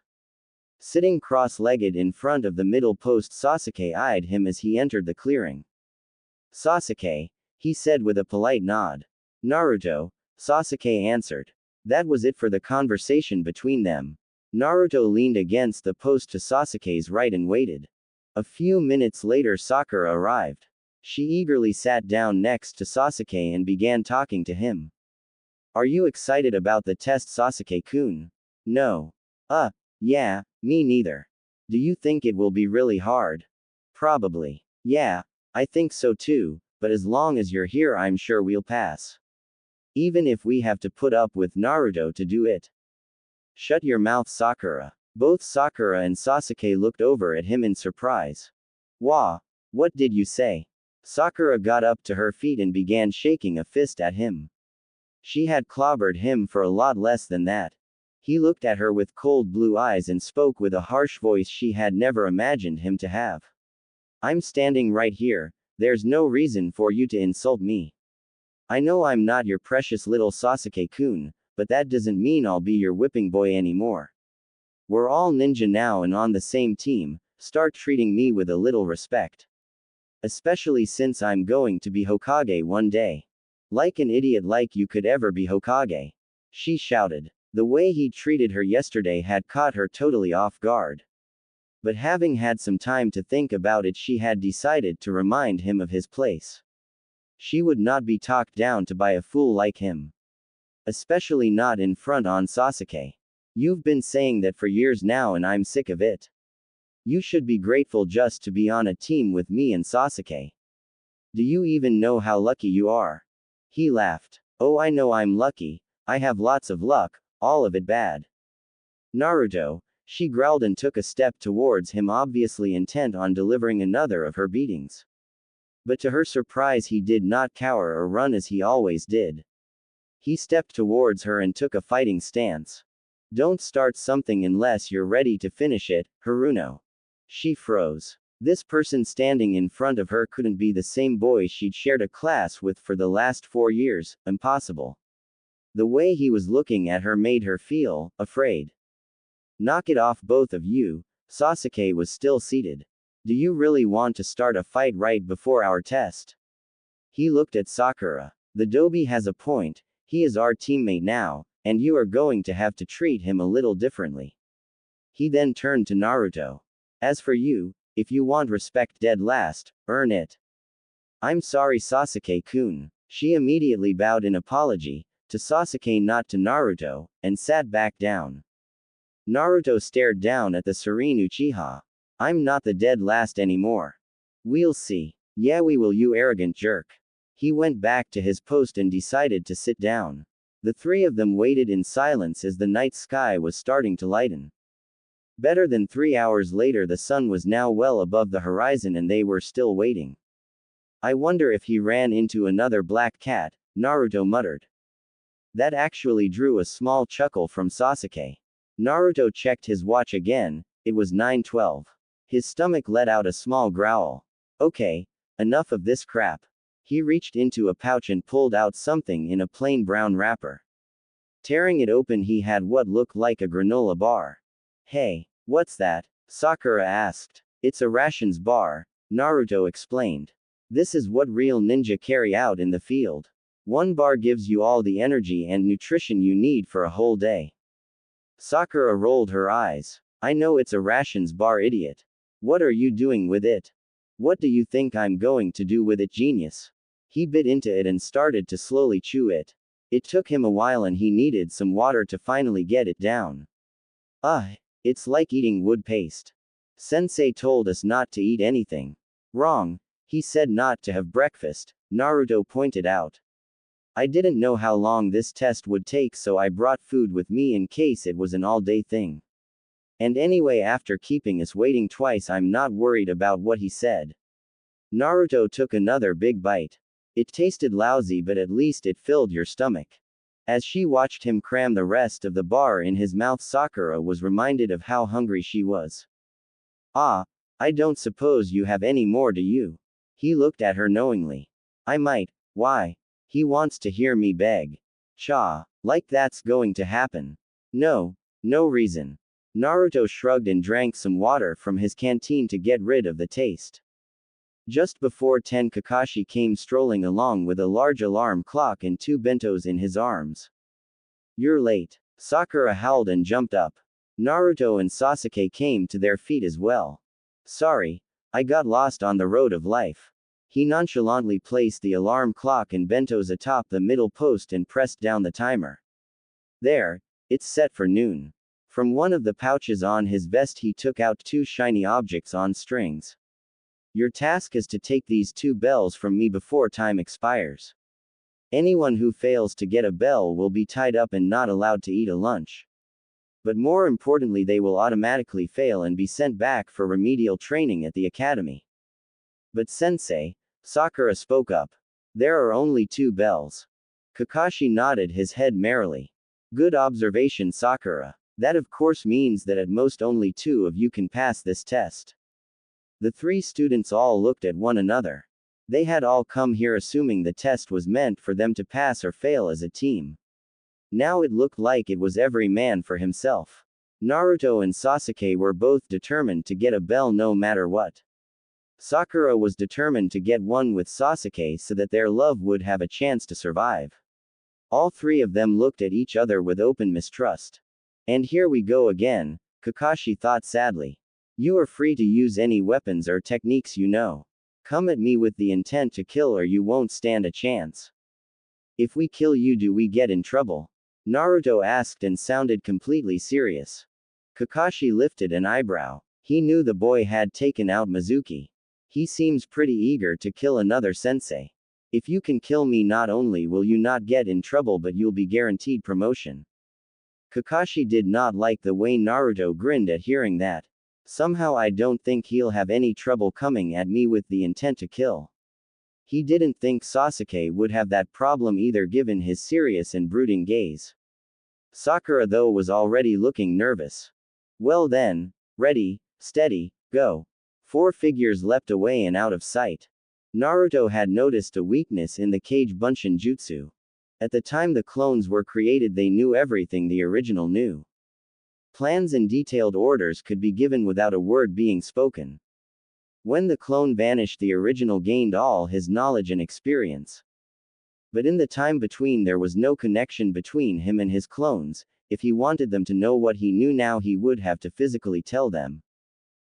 S1: Sitting cross-legged in front of the middle post, Sasuke eyed him as he entered the clearing. Sasuke, he said with a polite nod. Naruto, Sasuke answered. That was it for the conversation between them. Naruto leaned against the post to Sasuke's right and waited. A few minutes later, Sakura arrived. She eagerly sat down next to Sasuke and began talking to him. Are you excited about the test, Sasuke-kun? No. Yeah, me neither. Do you think it will be really hard? Probably. Yeah, I think so too, but as long as you're here, I'm sure we'll pass. Even if we have to put up with Naruto to do it. Shut your mouth, Sakura. Both Sakura and Sasuke looked over at him in surprise. What did you say? Sakura got up to her feet and began shaking a fist at him. She had clobbered him for a lot less than that. He looked at her with cold blue eyes and spoke with a harsh voice she had never imagined him to have. I'm standing right here, there's no reason for you to insult me. I know I'm not your precious little Sasuke-kun, but that doesn't mean I'll be your whipping boy anymore. We're all ninja now and on the same team, start treating me with a little respect. Especially since I'm going to be Hokage one day. Like an idiot like you could ever be Hokage. She shouted. The way he treated her yesterday had caught her totally off guard. But having had some time to think about it, she had decided to remind him of his place. She would not be talked down to by a fool like him. Especially not in front on Sasuke. You've been saying that for years now and I'm sick of it. You should be grateful just to be on a team with me and Sasuke. Do you even know how lucky you are? He laughed. Oh, I know I'm lucky. I have lots of luck, all of it bad. Naruto, She growled and took a step towards him, obviously intent on delivering another of her beatings. But to her surprise, he did not cower or run as he always did. He stepped towards her and took a fighting stance. Don't start something unless you're ready to finish it, Haruno. She froze. This person standing in front of her couldn't be the same boy she'd shared a class with for the last 4 years, impossible. The way he was looking at her made her feel afraid. Knock it off, both of you. Sasuke was still seated. Do you really want to start a fight right before our test? He looked at Sakura. The Dobi has a point, he is our teammate now, and you are going to have to treat him a little differently. He then turned to Naruto. As for you, if you want respect dead last, earn it. I'm sorry, Sasuke-kun. She immediately bowed in apology, to Sasuke not to Naruto, and sat back down. Naruto stared down at the serene Uchiha. I'm not the dead last anymore. We'll see. Yeah, we will, you arrogant jerk. He went back to his post and decided to sit down. The three of them waited in silence as the night sky was starting to lighten. Better than 3 hours later, the sun was now well above the horizon and they were still waiting. I wonder if he ran into another black cat, Naruto muttered. That actually drew a small chuckle from Sasuke. Naruto checked his watch again, it was 9:12. His stomach let out a small growl. Okay, enough of this crap. He reached into a pouch and pulled out something in a plain brown wrapper. Tearing it open, he had what looked like a granola bar. Hey, what's that? Sakura asked. It's a rations bar, Naruto explained. This is what real ninja carry out in the field. One bar gives you all the energy and nutrition you need for a whole day. Sakura rolled her eyes. I know it's a rations bar, idiot. What are you doing with it? What do you think I'm going to do with it, genius? He bit into it and started to slowly chew it. It took him a while and he needed some water to finally get it down. It's like eating wood paste. Sensei told us not to eat anything. Wrong. He said not to have breakfast, Naruto pointed out. I didn't know how long this test would take, so I brought food with me in case it was an all-day thing. And anyway, after keeping us waiting twice, I'm not worried about what he said. Naruto took another big bite. It tasted lousy, but at least it filled your stomach. As she watched him cram the rest of the bar in his mouth, Sakura was reminded of how hungry she was. I don't suppose you have any more, do you? He looked at her knowingly. I might. Why? He wants to hear me beg. Like that's going to happen. No reason. Naruto shrugged and drank some water from his canteen to get rid of the taste. Just before 10, Kakashi came strolling along with a large alarm clock and 2 bentos in his arms. You're late. Sakura howled and jumped up. Naruto and Sasuke came to their feet as well. Sorry, I got lost on the road of life. He nonchalantly placed the alarm clock and bentos atop the middle post and pressed down the timer. There, it's set for noon. From one of the pouches on his vest he took out 2 shiny objects on strings. Your task is to take these 2 bells from me before time expires. Anyone who fails to get a bell will be tied up and not allowed to eat a lunch. But more importantly, they will automatically fail and be sent back for remedial training at the academy. But sensei, Sakura spoke up. There are only 2 bells. Kakashi nodded his head merrily. Good observation, Sakura. That of course means that at most only 2 of you can pass this test. The 3 students all looked at one another. They had all come here assuming the test was meant for them to pass or fail as a team. Now it looked like it was every man for himself. Naruto and Sasuke were both determined to get a bell no matter what. Sakura was determined to get one with Sasuke so that their love would have a chance to survive. All 3 of them looked at each other with open mistrust. And here we go again, Kakashi thought sadly. You are free to use any weapons or techniques you know. Come at me with the intent to kill or you won't stand a chance. If we kill you, do we get in trouble? Naruto asked and sounded completely serious. Kakashi lifted an eyebrow. He knew the boy had taken out Mizuki. He seems pretty eager to kill another sensei. If you can kill me, not only will you not get in trouble but you'll be guaranteed promotion. Kakashi did not like the way Naruto grinned at hearing that. Somehow I don't think he'll have any trouble coming at me with the intent to kill. He didn't think Sasuke would have that problem either given his serious and brooding gaze. Sakura though was already looking nervous. Well then, ready, steady, go. 4 figures leapt away and out of sight. Naruto had noticed a weakness in the Kage Bunshin Jutsu. At the time the clones were created they knew everything the original knew. Plans and detailed orders could be given without a word being spoken. When the clone vanished the original gained all his knowledge and experience. But in the time between there was no connection between him and his clones. If he wanted them to know what he knew now he would have to physically tell them.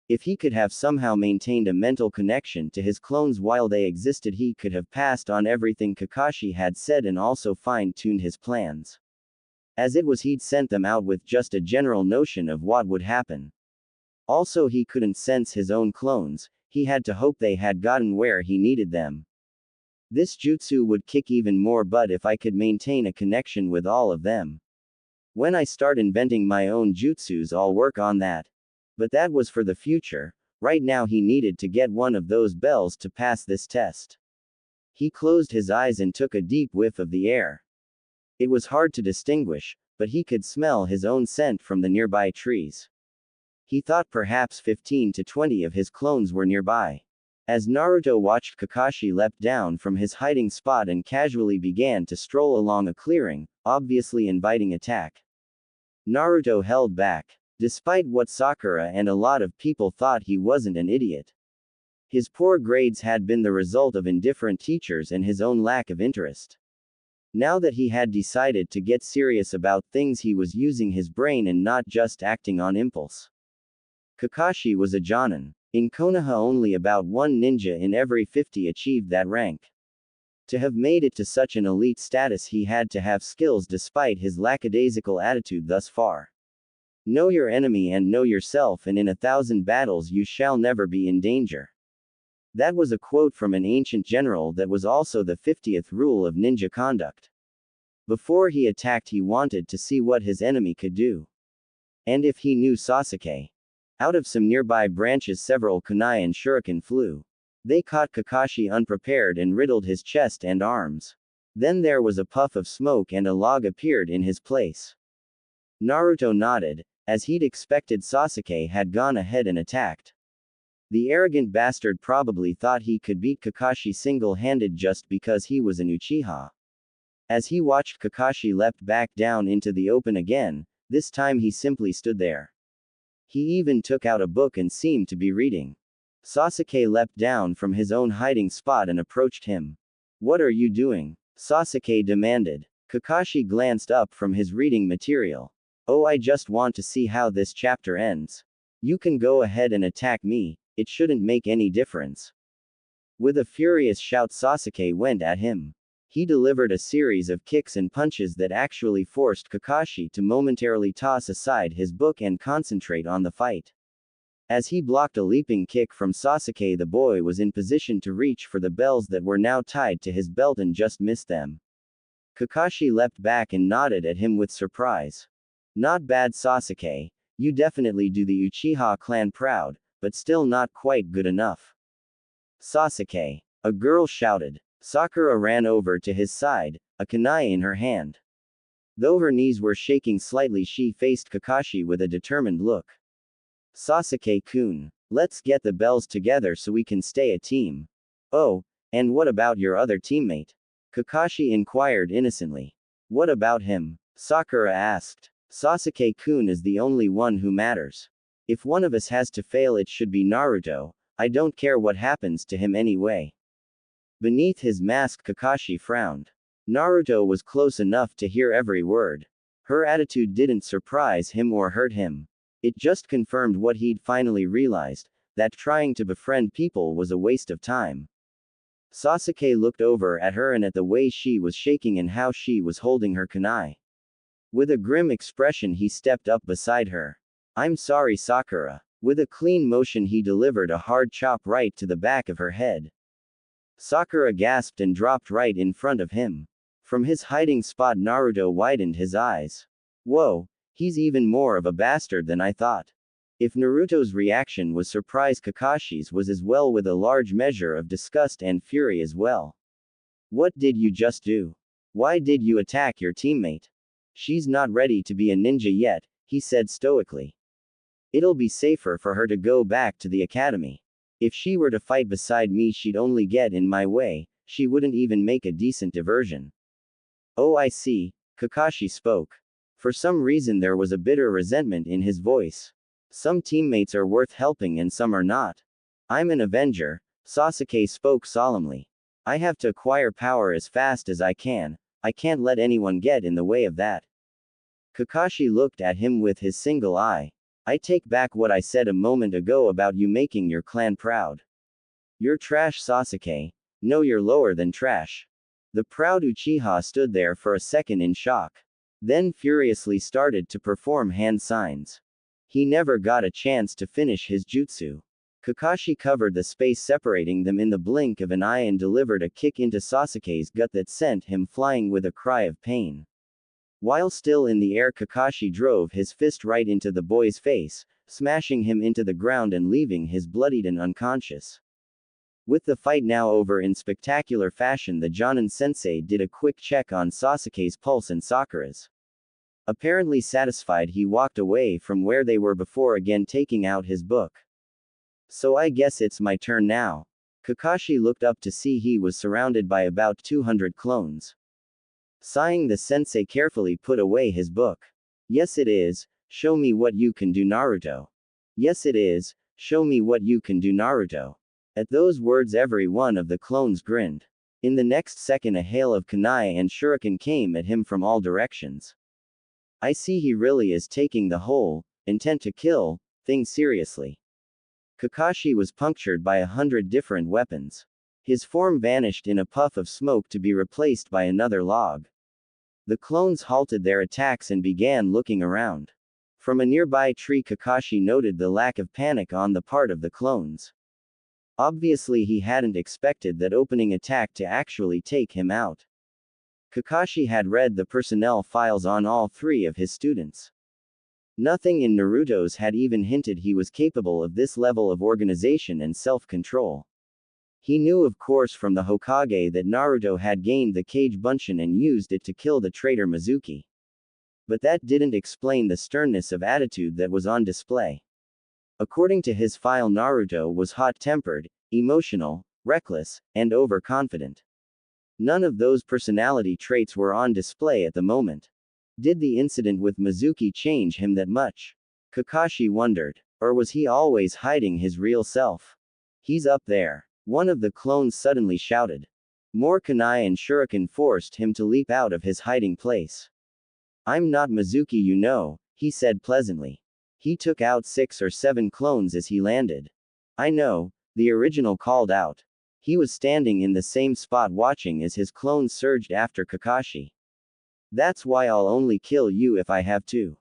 S1: If he could have somehow maintained a mental connection to his clones while they existed he could have passed on everything Kakashi had said and also fine-tuned his plans. As it was he'd sent them out with just a general notion of what would happen. Also he couldn't sense his own clones, he had to hope they had gotten where he needed them. This jutsu would kick even more butt if I could maintain a connection with all of them. When I start inventing my own jutsus I'll work on that. But that was for the future. Right now he needed to get one of those bells to pass this test. He closed his eyes and took a deep whiff of the air. It was hard to distinguish, but he could smell his own scent from the nearby trees. He thought perhaps 15 to 20 of his clones were nearby. As Naruto watched Kakashi leapt down from his hiding spot and casually began to stroll along a clearing, obviously inviting attack. Naruto held back. Despite what Sakura and a lot of people thought he wasn't an idiot. His poor grades had been the result of indifferent teachers and his own lack of interest. Now that he had decided to get serious about things he was using his brain and not just acting on impulse. Kakashi was a Jonin. In Konoha only about 1 ninja in every 50 achieved that rank. To have made it to such an elite status he had to have skills despite his lackadaisical attitude thus far. Know your enemy and know yourself and in 1,000 battles you shall never be in danger. That was a quote from an ancient general that was also the 50th rule of ninja conduct. Before he attacked he wanted to see what his enemy could do. And if he knew Sasuke. Out of some nearby branches several kunai and shuriken flew. They caught Kakashi unprepared and riddled his chest and arms. Then there was a puff of smoke and a log appeared in his place. Naruto nodded. As he'd expected Sasuke had gone ahead and attacked. The arrogant bastard probably thought he could beat Kakashi single-handed just because he was an Uchiha. As he watched Kakashi leapt back down into the open again, this time he simply stood there. He even took out a book and seemed to be reading. Sasuke leapt down from his own hiding spot and approached him. "What are you doing?" Sasuke demanded. Kakashi glanced up from his reading material. "Oh, I just want to see how this chapter ends. You can go ahead and attack me, it shouldn't make any difference." With a furious shout Sasuke went at him. He delivered a series of kicks and punches that actually forced Kakashi to momentarily toss aside his book and concentrate on the fight. As he blocked a leaping kick from Sasuke the boy was in position to reach for the bells that were now tied to his belt and just missed them. Kakashi leapt back and nodded at him with surprise. "Not bad Sasuke, you definitely do the Uchiha clan proud, but still not quite good enough." "Sasuke!" a girl shouted. Sakura ran over to his side, a kunai in her hand. Though her knees were shaking slightly she faced Kakashi with a determined look. "Sasuke-kun, let's get the bells together so we can stay a team." "Oh, and what about your other teammate?" Kakashi inquired innocently. "What about him?" Sakura asked. "Sasuke-kun is the only one who matters. If one of us has to fail it should be Naruto, I don't care what happens to him anyway." Beneath his mask Kakashi frowned. Naruto was close enough to hear every word. Her attitude didn't surprise him or hurt him. It just confirmed what he'd finally realized, that trying to befriend people was a waste of time. Sasuke looked over at her and at the way she was shaking and how she was holding her kunai. With a grim expression he stepped up beside her. "I'm sorry Sakura." With a clean motion he delivered a hard chop right to the back of her head. Sakura gasped and dropped right in front of him. From his hiding spot Naruto widened his eyes. "Whoa, He's even more of a bastard than I thought. If Naruto's reaction was surprise, Kakashi's was as well, with a large measure of disgust and fury as well. What did you just do? Why did you attack your teammate? She's not ready to be a ninja yet, he said stoically. It'll be safer for her to go back to the academy. If she were to fight beside me, she'd only get in my way, she wouldn't even make a decent diversion. Oh, I see, Kakashi spoke. For some reason there was a bitter resentment in his voice. Some teammates are worth helping and some are not. I'm an Avenger, Sasuke spoke solemnly. I have to acquire power as fast as I can't let anyone get in the way of that. Kakashi looked at him with his single eye. I take back what I said a moment ago about you making your clan proud. You're trash, Sasuke. No, you're lower than trash. The proud Uchiha stood there for a second in shock. Then furiously started to perform hand signs. He never got a chance to finish his jutsu. Kakashi covered the space separating them in the blink of an eye and delivered a kick into Sasuke's gut that sent him flying with a cry of pain. While still in the air, Kakashi drove his fist right into the boy's face, smashing him into the ground and leaving his bloodied and unconscious. With the fight now over in spectacular fashion, the Jonin sensei did a quick check on Sasuke's pulse and Sakura's. Apparently satisfied, he walked away from where they were before, again taking out his book. So I guess it's my turn now. Kakashi looked up to see he was surrounded by about 200 clones. Sighing, the sensei carefully put away his book. Yes it is, show me what you can do, Naruto. Yes it is, show me what you can do, Naruto. At those words every one of the clones grinned. In the next second a hail of kunai and shuriken came at him from all directions. I see he really is taking the whole intent to kill thing seriously. Kakashi was punctured by 100 different weapons. His form vanished in a puff of smoke to be replaced by another log. The clones halted their attacks and began looking around. From a nearby tree, Kakashi noted the lack of panic on the part of the clones. Obviously he hadn't expected that opening attack to actually take him out. Kakashi had read the personnel files on all three of his students. Nothing in Naruto's had even hinted he was capable of this level of organization and self-control. He knew, of course, from the Hokage that Naruto had gained the Kage Bunshin and used it to kill the traitor Mizuki. But that didn't explain the sternness of attitude that was on display. According to his file, Naruto was hot-tempered, emotional, reckless, and overconfident. None of those personality traits were on display at the moment. Did the incident with Mizuki change him that much? Kakashi wondered. Or was he always hiding his real self? He's up there. One of the clones suddenly shouted. More kunai and shuriken forced him to leap out of his hiding place. I'm not Mizuki, you know, he said pleasantly. He took out 6 or 7 clones as he landed. I know, the original called out. He was standing in the same spot watching as his clones surged after Kakashi. That's why I'll only kill you if I have to.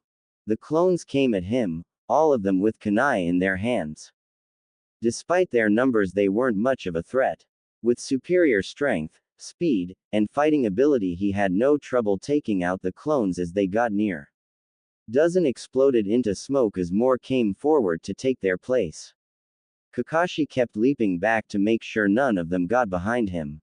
S1: The clones came at him, all of them with kunai in their hands. Despite their numbers, they weren't much of a threat. With superior strength, speed, and fighting ability, he had no trouble taking out the clones as they got near. Dozen exploded into smoke as more came forward to take their place. Kakashi kept leaping back to make sure none of them got behind him.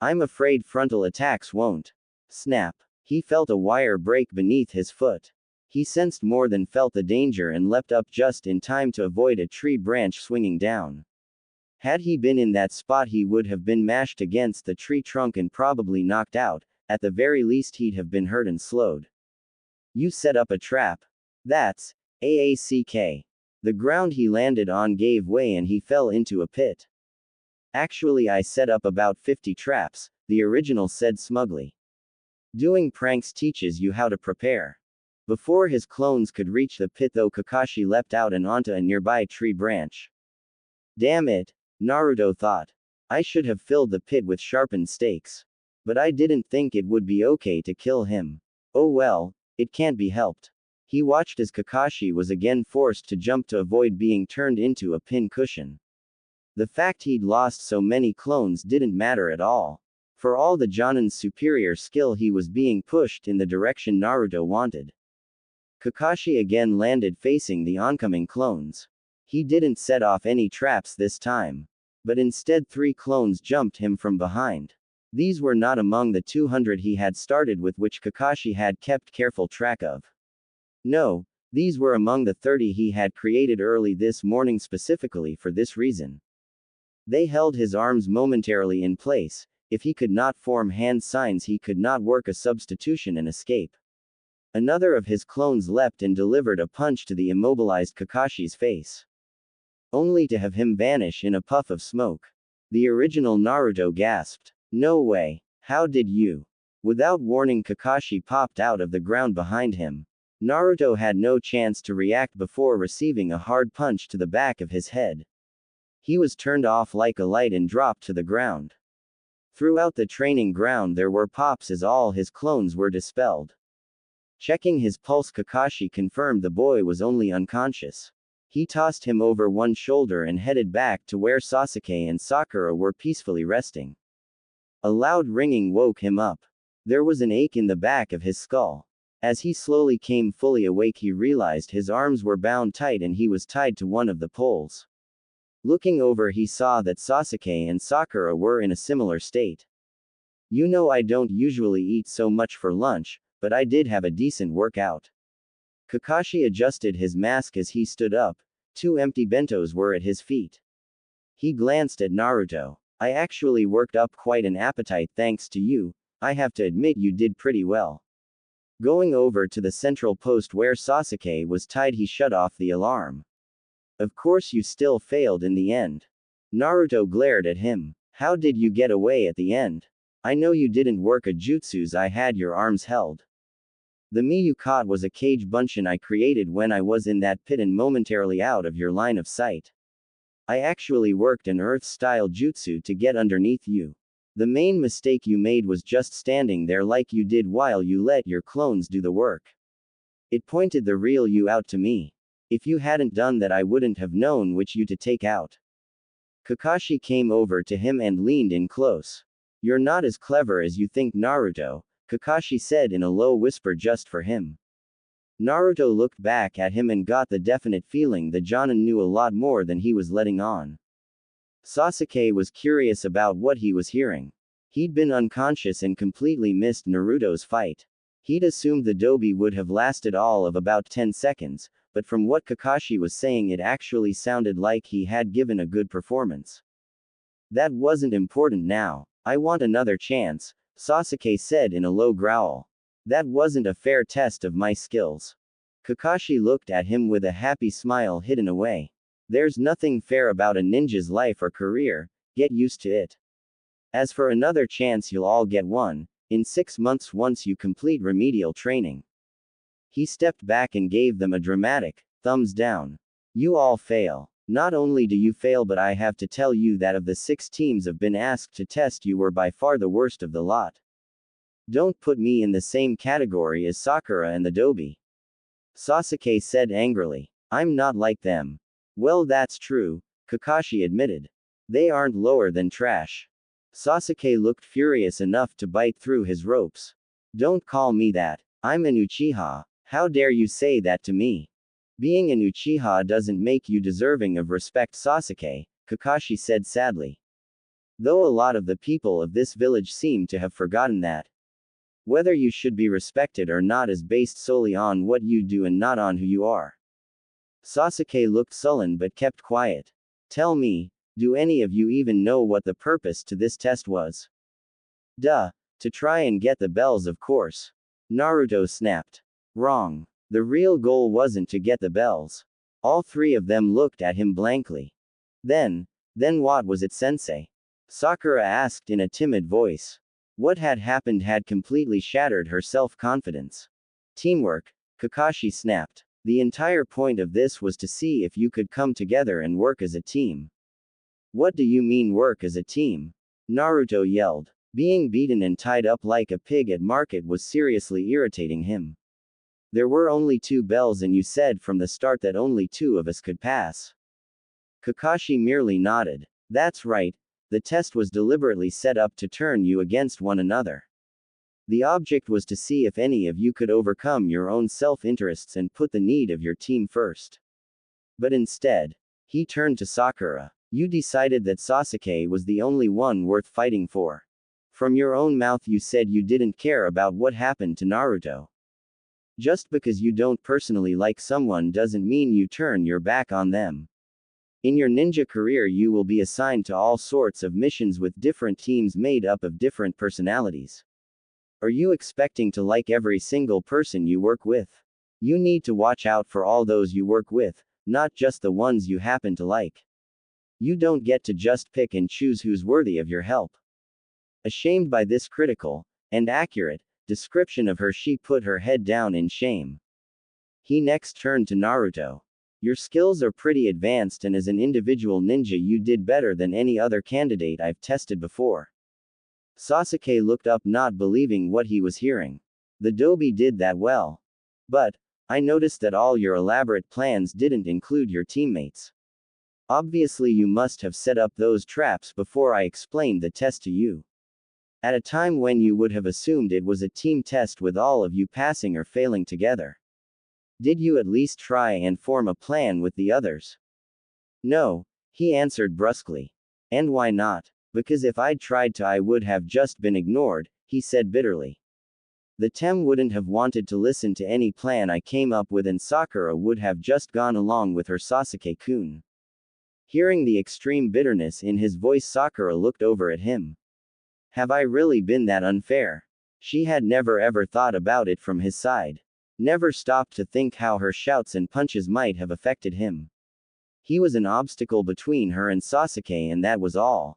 S1: I'm afraid frontal attacks won't. Snap. He felt a wire break beneath his foot. He sensed more than felt the danger and leapt up just in time to avoid a tree branch swinging down. Had he been in that spot, he would have been mashed against the tree trunk and probably knocked out. At the very least, he'd have been hurt and slowed. You set up a trap. That's AACK. The ground he landed on gave way and he fell into a pit. Actually, I set up about 50 traps, the original said smugly. Doing pranks teaches you how to prepare. Before his clones could reach the pit though, Kakashi leapt out and onto a nearby tree branch. Damn it, Naruto thought. I should have filled the pit with sharpened stakes. But I didn't think it would be okay to kill him. Oh well, it can't be helped. He watched as Kakashi was again forced to jump to avoid being turned into a pin cushion. The fact he'd lost so many clones didn't matter at all. For all the Jonin's superior skill, he was being pushed in the direction Naruto wanted. Kakashi again landed facing the oncoming clones. He didn't set off any traps this time. But instead 3 clones jumped him from behind. These were not among the 200 he had started with, which Kakashi had kept careful track of. No, these were among the 30 he had created early this morning specifically for this reason. They held his arms momentarily in place. If he could not form hand signs, he could not work a substitution and escape. Another of his clones leapt and delivered a punch to the immobilized Kakashi's face, only to have him vanish in a puff of smoke. The original Naruto gasped. No way. How did you? Without warning, Kakashi popped out of the ground behind him. Naruto had no chance to react before receiving a hard punch to the back of his head. He was turned off like a light and dropped to the ground. Throughout the training ground there were pops as all his clones were dispelled. Checking his pulse, Kakashi confirmed the boy was only unconscious. He tossed him over one shoulder and headed back to where Sasuke and Sakura were peacefully resting. A loud ringing woke him up. There was an ache in the back of his skull. As he slowly came fully awake, he realized his arms were bound tight and he was tied to one of the poles. Looking over, he saw that Sasuke and Sakura were in a similar state. You know, I don't usually eat so much for lunch, but I did have a decent workout. Kakashi adjusted his mask as he stood up. 2 empty bentos were at his feet. He glanced at Naruto. I actually worked up quite an appetite thanks to you. I have to admit you did pretty well. Going over to the central post where Sasuke was tied, he shut off the alarm. Of course you still failed in the end. Naruto glared at him. How did you get away at the end? I know you didn't work a jutsus. I had your arms held. The me you caught was a cage bunshin I created when I was in that pit and momentarily out of your line of sight. I actually worked an earth-style jutsu to get underneath you. The main mistake you made was just standing there like you did while you let your clones do the work. It pointed the real you out to me. If you hadn't done that, I wouldn't have known which you to take out. Kakashi came over to him and leaned in close. You're not as clever as you think, Naruto, Kakashi said in a low whisper just for him. Naruto looked back at him and got the definite feeling the Jonin knew a lot more than he was letting on. Sasuke was curious about what he was hearing. He'd been unconscious and completely missed Naruto's fight. He'd assumed the dobi would have lasted all of about 10 seconds, but from what Kakashi was saying, it actually sounded like he had given a good performance. That wasn't important now. I want another chance, Sasuke said in a low growl. That wasn't a fair test of my skills. Kakashi looked at him with a happy smile hidden away. There's nothing fair about a ninja's life or career, get used to it. As for another chance, you'll all get one, in 6 months once you complete remedial training. He stepped back and gave them a dramatic thumbs down. You all fail. Not only do you fail, but I have to tell you that of the 6 teams have been asked to test, you were by far the worst of the lot. Don't put me in the same category as Sakura and the dobi. Sasuke said angrily. I'm not like them. Well, that's true, Kakashi admitted. They aren't lower than trash. Sasuke looked furious enough to bite through his ropes. Don't call me that. I'm an Uchiha. How dare you say that to me? Being an Uchiha doesn't make you deserving of respect, Sasuke, Kakashi said sadly. Though a lot of the people of this village seem to have forgotten that. Whether you should be respected or not is based solely on what you do and not on who you are. Sasuke looked sullen but kept quiet. Tell me, do any of you even know what the purpose to this test was? Duh, to try and get the bells, of course. Naruto snapped. Wrong. The real goal wasn't to get the bells. All 3 of them looked at him blankly. Then what was it, sensei? Sakura asked in a timid voice. What had happened had completely shattered her self-confidence. Teamwork, Kakashi snapped. The entire point of this was to see if you could come together and work as a team. What do you mean work as a team? Naruto yelled. Being beaten and tied up like a pig at market was seriously irritating him. There were only 2 bells and you said from the start that only 2 of us could pass. Kakashi merely nodded. That's right, the test was deliberately set up to turn you against one another. The object was to see if any of you could overcome your own self-interests and put the need of your team first. But instead, he turned to Sakura. You decided that Sasuke was the only one worth fighting for. From your own mouth you said you didn't care about what happened to Naruto. Just because you don't personally like someone doesn't mean you turn your back on them. In your ninja career you will be assigned to all sorts of missions with different teams made up of different personalities. Are you expecting to like every single person you work with? You need to watch out for all those you work with, not just the ones you happen to like. You don't get to just pick and choose who's worthy of your help. Ashamed by this critical, and accurate, description of her, she put her head down in shame. He next turned to Naruto. Your skills are pretty advanced, and as an individual ninja you did better than any other candidate I've tested before. Sasuke looked up, not believing what he was hearing. The Dobi did that well. But, I noticed that all your elaborate plans didn't include your teammates. Obviously you must have set up those traps before I explained the test to you. At a time when you would have assumed it was a team test with all of you passing or failing together. Did you at least try and form a plan with the others? No, he answered brusquely. And why not? Because if I'd tried to I would have just been ignored, he said bitterly. The Tem wouldn't have wanted to listen to any plan I came up with, and Sakura would have just gone along with her, Sasuke-kun. Hearing the extreme bitterness in his voice, Sakura looked over at him. Have I really been that unfair? She had never ever thought about it from his side. Never stopped to think how her shouts and punches might have affected him. He was an obstacle between her and Sasuke, and that was all.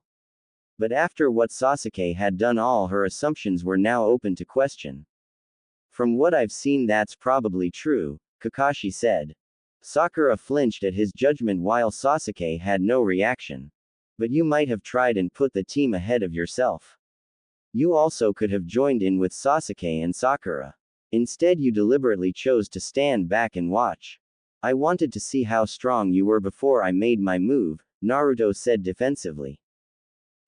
S1: But after what Sasuke had done, all her assumptions were now open to question. From what I've seen, that's probably true, Kakashi said. Sakura flinched at his judgment while Sasuke had no reaction. But you might have tried and put the team ahead of yourself. You also could have joined in with Sasuke and Sakura. Instead you deliberately chose to stand back and watch. I wanted to see how strong you were before I made my move, Naruto said defensively.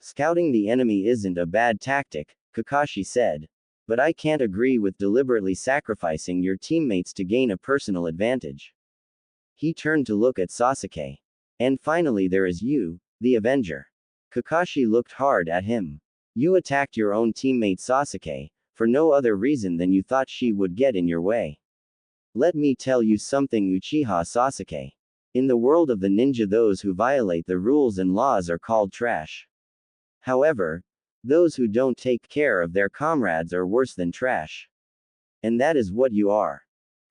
S1: Scouting the enemy isn't a bad tactic, Kakashi said. But I can't agree with deliberately sacrificing your teammates to gain a personal advantage. He turned to look at Sasuke. And finally there is you, the Avenger. Kakashi looked hard at him. You attacked your own teammate Sasuke, for no other reason than you thought she would get in your way. Let me tell you something, Uchiha Sasuke. In the world of the ninja, those who violate the rules and laws are called trash. However, those who don't take care of their comrades are worse than trash. And that is what you are.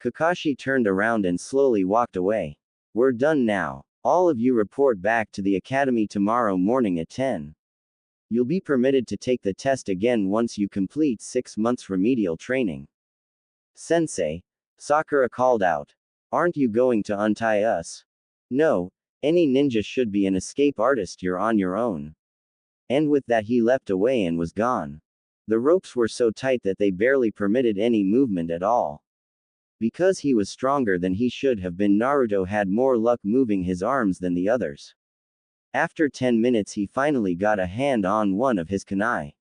S1: Kakashi turned around and slowly walked away. We're done now. All of you report back to the academy tomorrow morning at 10. You'll be permitted to take the test again once you complete 6 months remedial training. Sensei, Sakura called out. Aren't you going to untie us? No, any ninja should be an escape artist, you're on your own. And with that he leapt away and was gone. The ropes were so tight that they barely permitted any movement at all. Because he was stronger than he should have been, Naruto had more luck moving his arms than the others. After 10 minutes he finally got a hand on one of his kunai.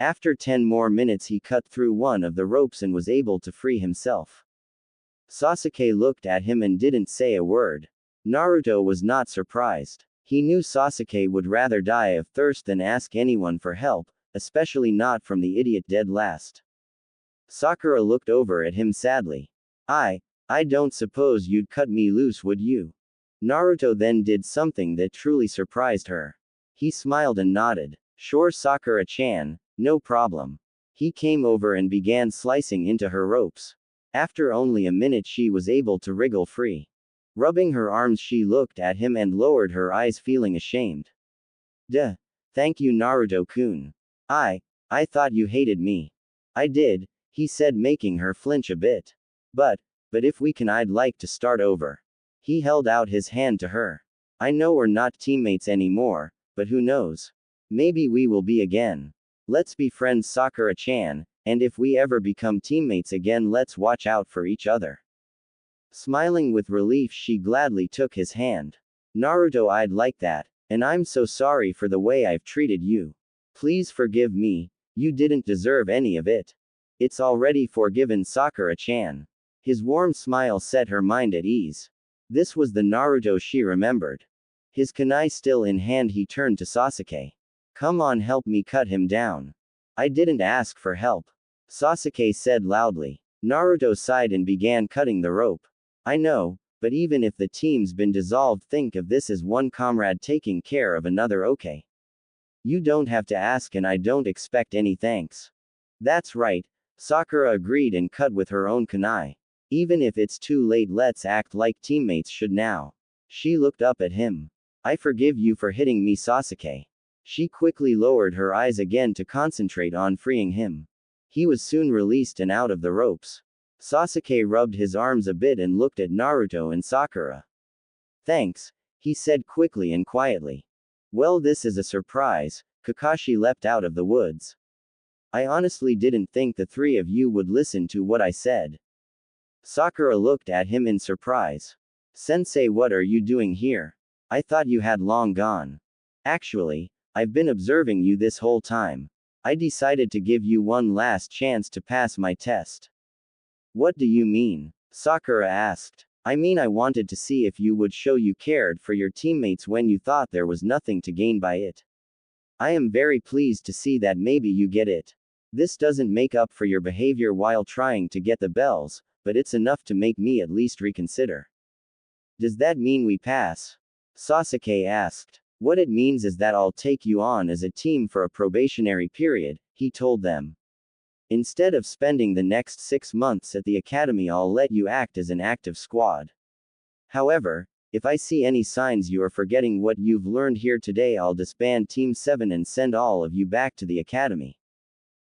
S1: After 10 more minutes he cut through one of the ropes and was able to free himself. Sasuke looked at him and didn't say a word. Naruto was not surprised. He knew Sasuke would rather die of thirst than ask anyone for help, especially not from the idiot dead last. Sakura looked over at him sadly. I don't suppose you'd cut me loose, would you? Naruto then did something that truly surprised her. He smiled and nodded. Sure, Sakura-chan, no problem. He came over and began slicing into her ropes. After only a minute she was able to wriggle free. Rubbing her arms she looked at him and lowered her eyes, feeling ashamed. Duh. Thank you, Naruto-kun. I thought you hated me. I did, he said, making her flinch a bit. But if we can, I'd like to start over. He held out his hand to her. I know we're not teammates anymore, but who knows? Maybe we will be again. Let's be friends, Sakura-chan, and if we ever become teammates again, let's watch out for each other. Smiling with relief, she gladly took his hand. Naruto, I'd like that, and I'm so sorry for the way I've treated you. Please forgive me, you didn't deserve any of it. It's already forgiven Sakura-chan. His warm smile set her mind at ease. This was the Naruto she remembered. His kunai still in hand, he turned to Sasuke. Come on, help me cut him down. I didn't ask for help, Sasuke said loudly. Naruto sighed and began cutting the rope. I know, but even if the team's been dissolved, think of this as one comrade taking care of another, okay? You don't have to ask and I don't expect any thanks. That's right, Sakura agreed and cut with her own kunai. Even if it's too late, let's act like teammates should now. She looked up at him. I forgive you for hitting me, Sasuke. She quickly lowered her eyes again to concentrate on freeing him. He was soon released and out of the ropes. Sasuke rubbed his arms a bit and looked at Naruto and Sakura. Thanks, he said quickly and quietly. Well, this is a surprise. Kakashi leapt out of the woods. I honestly didn't think the three of you would listen to what I said. Sakura looked at him in surprise. Sensei, what are you doing here? I thought you had long gone. Actually, I've been observing you this whole time. I decided to give you one last chance to pass my test. What do you mean? Sakura asked. I mean, I wanted to see if you would show you cared for your teammates when you thought there was nothing to gain by it. I am very pleased to see that maybe you get it. This doesn't make up for your behavior while trying to get the bells, but it's enough to make me at least reconsider. Does that mean we pass? Sasuke asked. What it means is that I'll take you on as a team for a probationary period, he told them. Instead of spending the next 6 months at the academy, I'll let you act as an active squad. However, if I see any signs you are forgetting what you've learned here today, I'll disband Team 7 and send all of you back to the academy.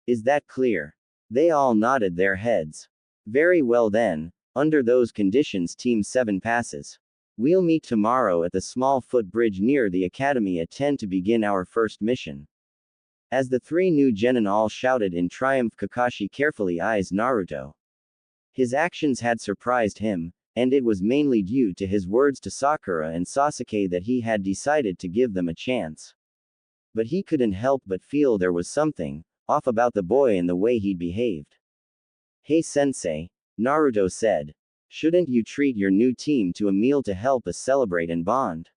S1: Is that clear? They all nodded their heads. Very well then, under those conditions Team 7 passes. We'll meet tomorrow at the small footbridge near the academy at 10 to begin our first mission. As the three new genin all shouted in triumph, Kakashi carefully eyes Naruto. His actions had surprised him, and it was mainly due to his words to Sakura and Sasuke that he had decided to give them a chance. But he couldn't help but feel there was something off about the boy and the way he'd behaved. Hey sensei, Naruto said. Shouldn't you treat your new team to a meal to help us celebrate and bond?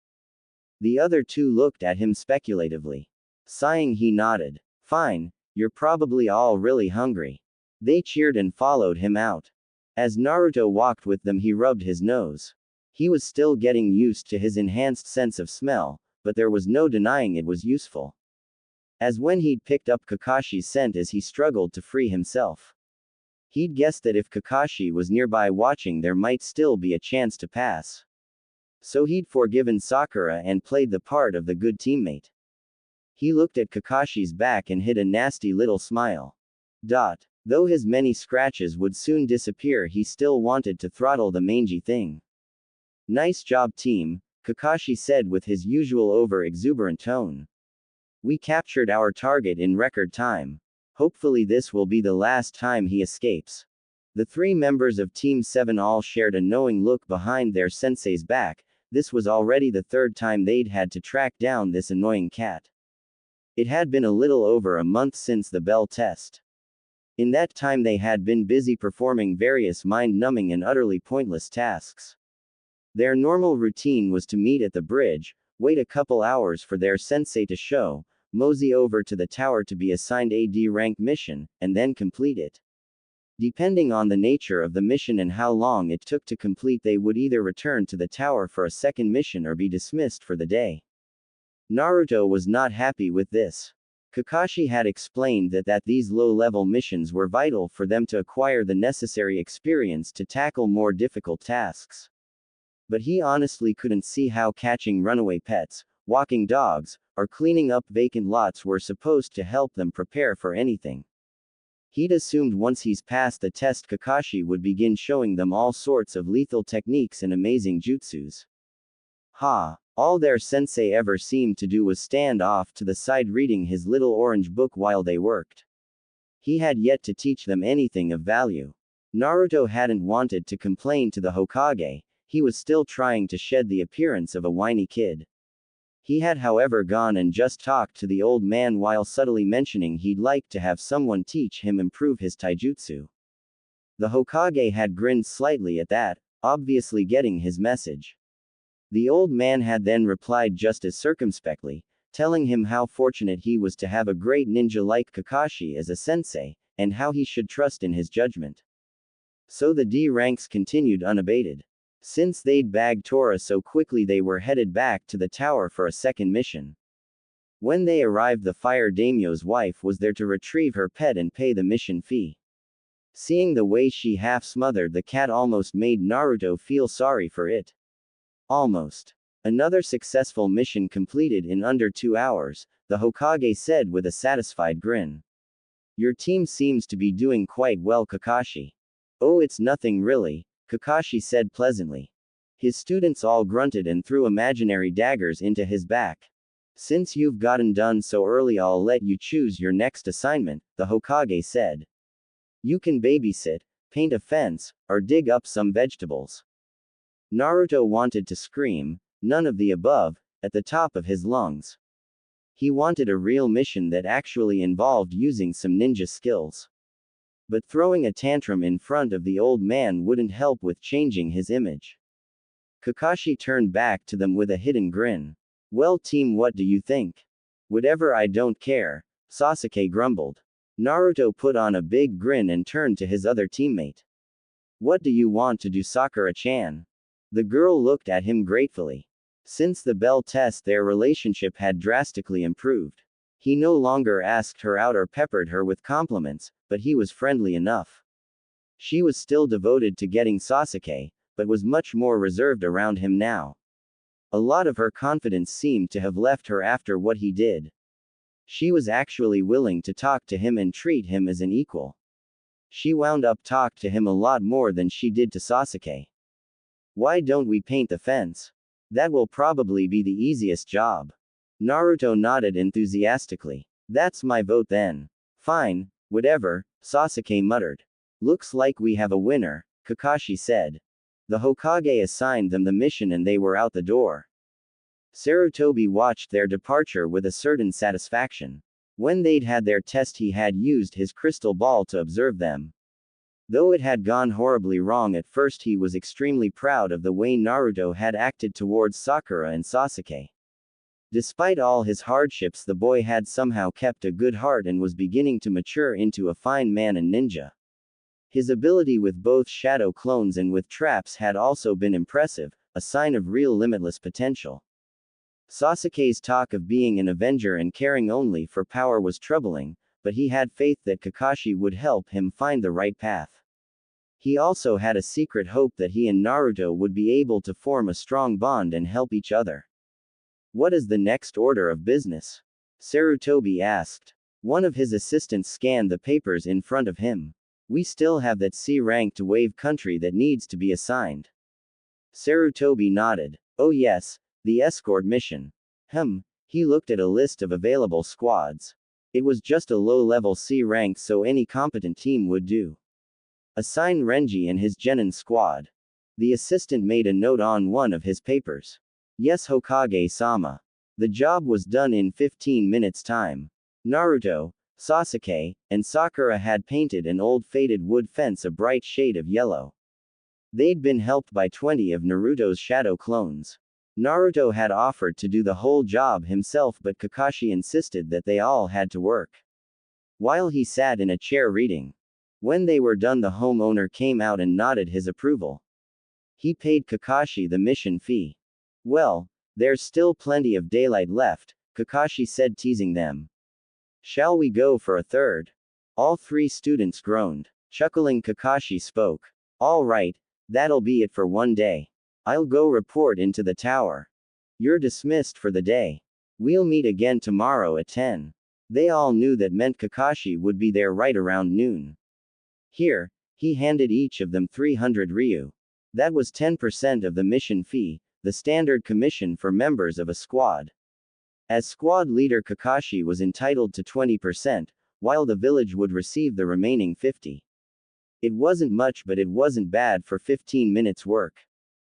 S1: The other two looked at him speculatively. Sighing, he nodded. Fine, you're probably all really hungry. They cheered and followed him out. As Naruto walked with them, he rubbed his nose. He was still getting used to his enhanced sense of smell, but there was no denying it was useful. As when he'd picked up Kakashi's scent as he struggled to free himself. He'd guessed that if Kakashi was nearby watching, there might still be a chance to pass. So he'd forgiven Sakura and played the part of the good teammate. He looked at Kakashi's back and hid a nasty little smile. Though his many scratches would soon disappear, he still wanted to throttle the mangy thing. Nice job, team, Kakashi said with his usual over-exuberant tone. We captured our target in record time. Hopefully this will be the last time he escapes. The three members of Team 7 all shared a knowing look behind their sensei's back. This was already the third time they'd had to track down this annoying cat. It had been a little over a month since the bell test. In that time they had been busy performing various mind-numbing and utterly pointless tasks. Their normal routine was to meet at the bridge, wait a couple hours for their sensei to show, mosey over to the tower to be assigned a D-rank mission, and then complete it. Depending on the nature of the mission and how long it took to complete, they would either return to the tower for a second mission or be dismissed for the day. Naruto was not happy with this. Kakashi had explained that these low-level missions were vital for them to acquire the necessary experience to tackle more difficult tasks. But he honestly couldn't see how catching runaway pets, walking dogs, or cleaning up vacant lots were supposed to help them prepare for anything. He'd assumed once he's passed the test, Kakashi would begin showing them all sorts of lethal techniques and amazing jutsus. All their sensei ever seemed to do was stand off to the side reading his little orange book while they worked. He had yet to teach them anything of value. Naruto hadn't wanted to complain to the Hokage. He was still trying to shed the appearance of a whiny kid. He had however gone and just talked to the old man while subtly mentioning he'd like to have someone teach him improve his taijutsu. The Hokage had grinned slightly at that, obviously getting his message. The old man had then replied just as circumspectly, telling him how fortunate he was to have a great ninja like Kakashi as a sensei, and how he should trust in his judgment. So the D ranks continued unabated. Since they'd bagged Tora so quickly, they were headed back to the tower for a second mission. When they arrived, the fire daimyo's wife was there to retrieve her pet and pay the mission fee. Seeing the way she half smothered the cat almost made Naruto feel sorry for it. Almost. Another successful mission completed in under 2 hours, the Hokage said with a satisfied grin. Your team seems to be doing quite well, Kakashi. Oh, it's nothing really, Kakashi said pleasantly. His students all grunted and threw imaginary daggers into his back. Since you've gotten done so early, I'll let you choose your next assignment, the Hokage said. You can babysit, paint a fence, or dig up some vegetables. Naruto wanted to scream, none of the above, at the top of his lungs. He wanted a real mission that actually involved using some ninja skills. But throwing a tantrum in front of the old man wouldn't help with changing his image. Kakashi turned back to them with a hidden grin. Well, team, what do you think? Whatever, I don't care, Sasuke grumbled. Naruto put on a big grin and turned to his other teammate. What do you want to do, Sakura-chan? The girl looked at him gratefully. Since the bell test, their relationship had drastically improved. He no longer asked her out or peppered her with compliments, but he was friendly enough. She was still devoted to getting Sasuke, but was much more reserved around him now. A lot of her confidence seemed to have left her after what he did. She was actually willing to talk to him and treat him as an equal. She wound up talking to him a lot more than she did to Sasuke. Why don't we paint the fence? That will probably be the easiest job. Naruto nodded enthusiastically. That's my vote then. Fine, whatever, Sasuke muttered. Looks like we have a winner, Kakashi said. The Hokage assigned them the mission and they were out the door. Sarutobi watched their departure with a certain satisfaction. When they'd had their test, he had used his crystal ball to observe them. Though it had gone horribly wrong at first, he was extremely proud of the way Naruto had acted towards Sakura and Sasuke. Despite all his hardships, the boy had somehow kept a good heart and was beginning to mature into a fine man and ninja. His ability with both shadow clones and with traps had also been impressive, a sign of real limitless potential. Sasuke's talk of being an avenger and caring only for power was troubling, but he had faith that Kakashi would help him find the right path. He also had a secret hope that he and Naruto would be able to form a strong bond and help each other. What is the next order of business? Sarutobi asked. One of his assistants scanned the papers in front of him. We still have that C-ranked wave country that needs to be assigned. Sarutobi nodded. Oh yes, the escort mission. He looked at a list of available squads. It was just a low-level C rank, so any competent team would do. Assign Renji and his Genin squad. The assistant made a note on one of his papers. Yes, Hokage-sama. The job was done in 15 minutes time. Naruto, Sasuke, and Sakura had painted an old faded wood fence a bright shade of yellow. They'd been helped by 20 of Naruto's shadow clones. Naruto had offered to do the whole job himself, but Kakashi insisted that they all had to work. While he sat in a chair reading. When they were done, the homeowner came out and nodded his approval. He paid Kakashi the mission fee. Well, there's still plenty of daylight left, Kakashi said, teasing them. Shall we go for a third? All three students groaned. Chuckling, Kakashi spoke. All right, that'll be it for one day. I'll go report into the tower. You're dismissed for the day. We'll meet again tomorrow at 10. They all knew that meant Kakashi would be there right around noon. Here, he handed each of them 300 ryu. That was 10% of the mission fee, the standard commission for members of a squad. As squad leader, Kakashi was entitled to 20%, while the village would receive the remaining 50. It wasn't much, but it wasn't bad for 15 minutes work.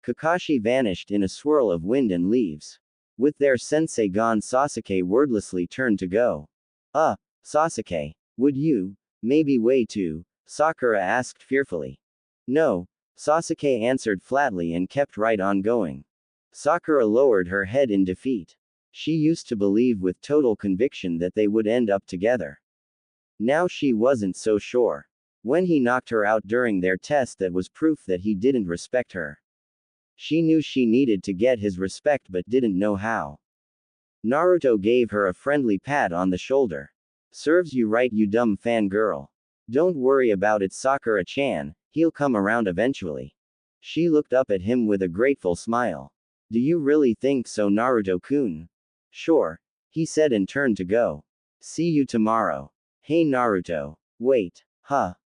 S1: Kakashi vanished in a swirl of wind and leaves. With their sensei gone, Sasuke wordlessly turned to go. Sasuke. Would you, maybe wait too? Sakura asked fearfully. No, Sasuke answered flatly and kept right on going. Sakura lowered her head in defeat. She used to believe with total conviction that they would end up together. Now she wasn't so sure. When he knocked her out during their test, that was proof that he didn't respect her. She knew she needed to get his respect but didn't know how. Naruto gave her a friendly pat on the shoulder. Serves you right, you dumb fangirl. Don't worry about it, Sakura-chan, he'll come around eventually. She looked up at him with a grateful smile. Do you really think so, Naruto-kun? Sure, he said and turned to go. See you tomorrow. Hey Naruto. Wait.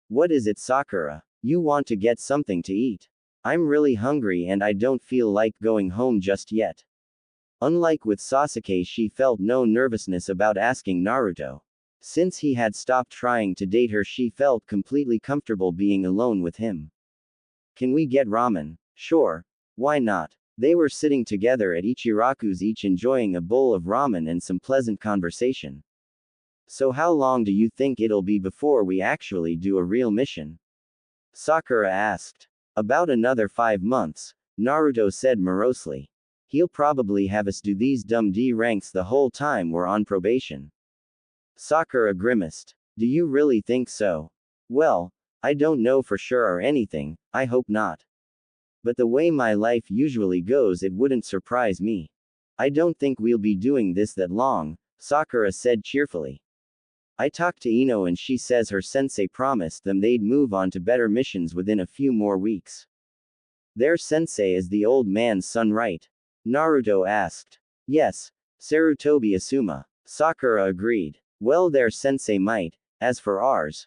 S1: What is it, Sakura? You want to get something to eat? I'm really hungry and I don't feel like going home just yet. Unlike with Sasuke, she felt no nervousness about asking Naruto. Since he had stopped trying to date her, she felt completely comfortable being alone with him. Can we get ramen? Sure. Why not? They were sitting together at Ichiraku's, each enjoying a bowl of ramen and some pleasant conversation. So how long do you think it'll be before we actually do a real mission? Sakura asked. About another 5 months, Naruto said morosely. He'll probably have us do these dumb D ranks the whole time we're on probation. Sakura grimaced. Do you really think so? Well, I don't know for sure or anything, I hope not. But the way my life usually goes, it wouldn't surprise me. I don't think we'll be doing this that long, Sakura said cheerfully. I talked to Ino and she says her sensei promised them they'd move on to better missions within a few more weeks. Their sensei is the old man's son, right? Naruto asked. Yes, Sarutobi Asuma. Sakura agreed. Well, their sensei might. As for ours.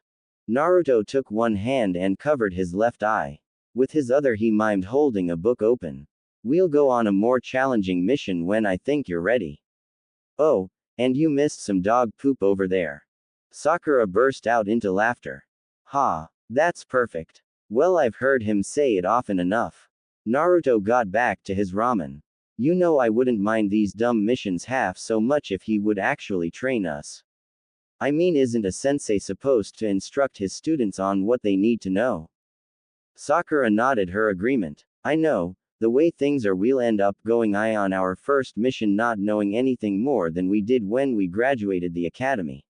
S1: Naruto took one hand and covered his left eye. With his other he mimed holding a book open. We'll go on a more challenging mission when I think you're ready. Oh, and you missed some dog poop over there. Sakura burst out into laughter. Ha, that's perfect. Well, I've heard him say it often enough. Naruto got back to his ramen. You know, I wouldn't mind these dumb missions half so much if he would actually train us. I mean, isn't a sensei supposed to instruct his students on what they need to know? Sakura nodded her agreement. I know, the way things are, we'll end up going on our first mission not knowing anything more than we did when we graduated the academy.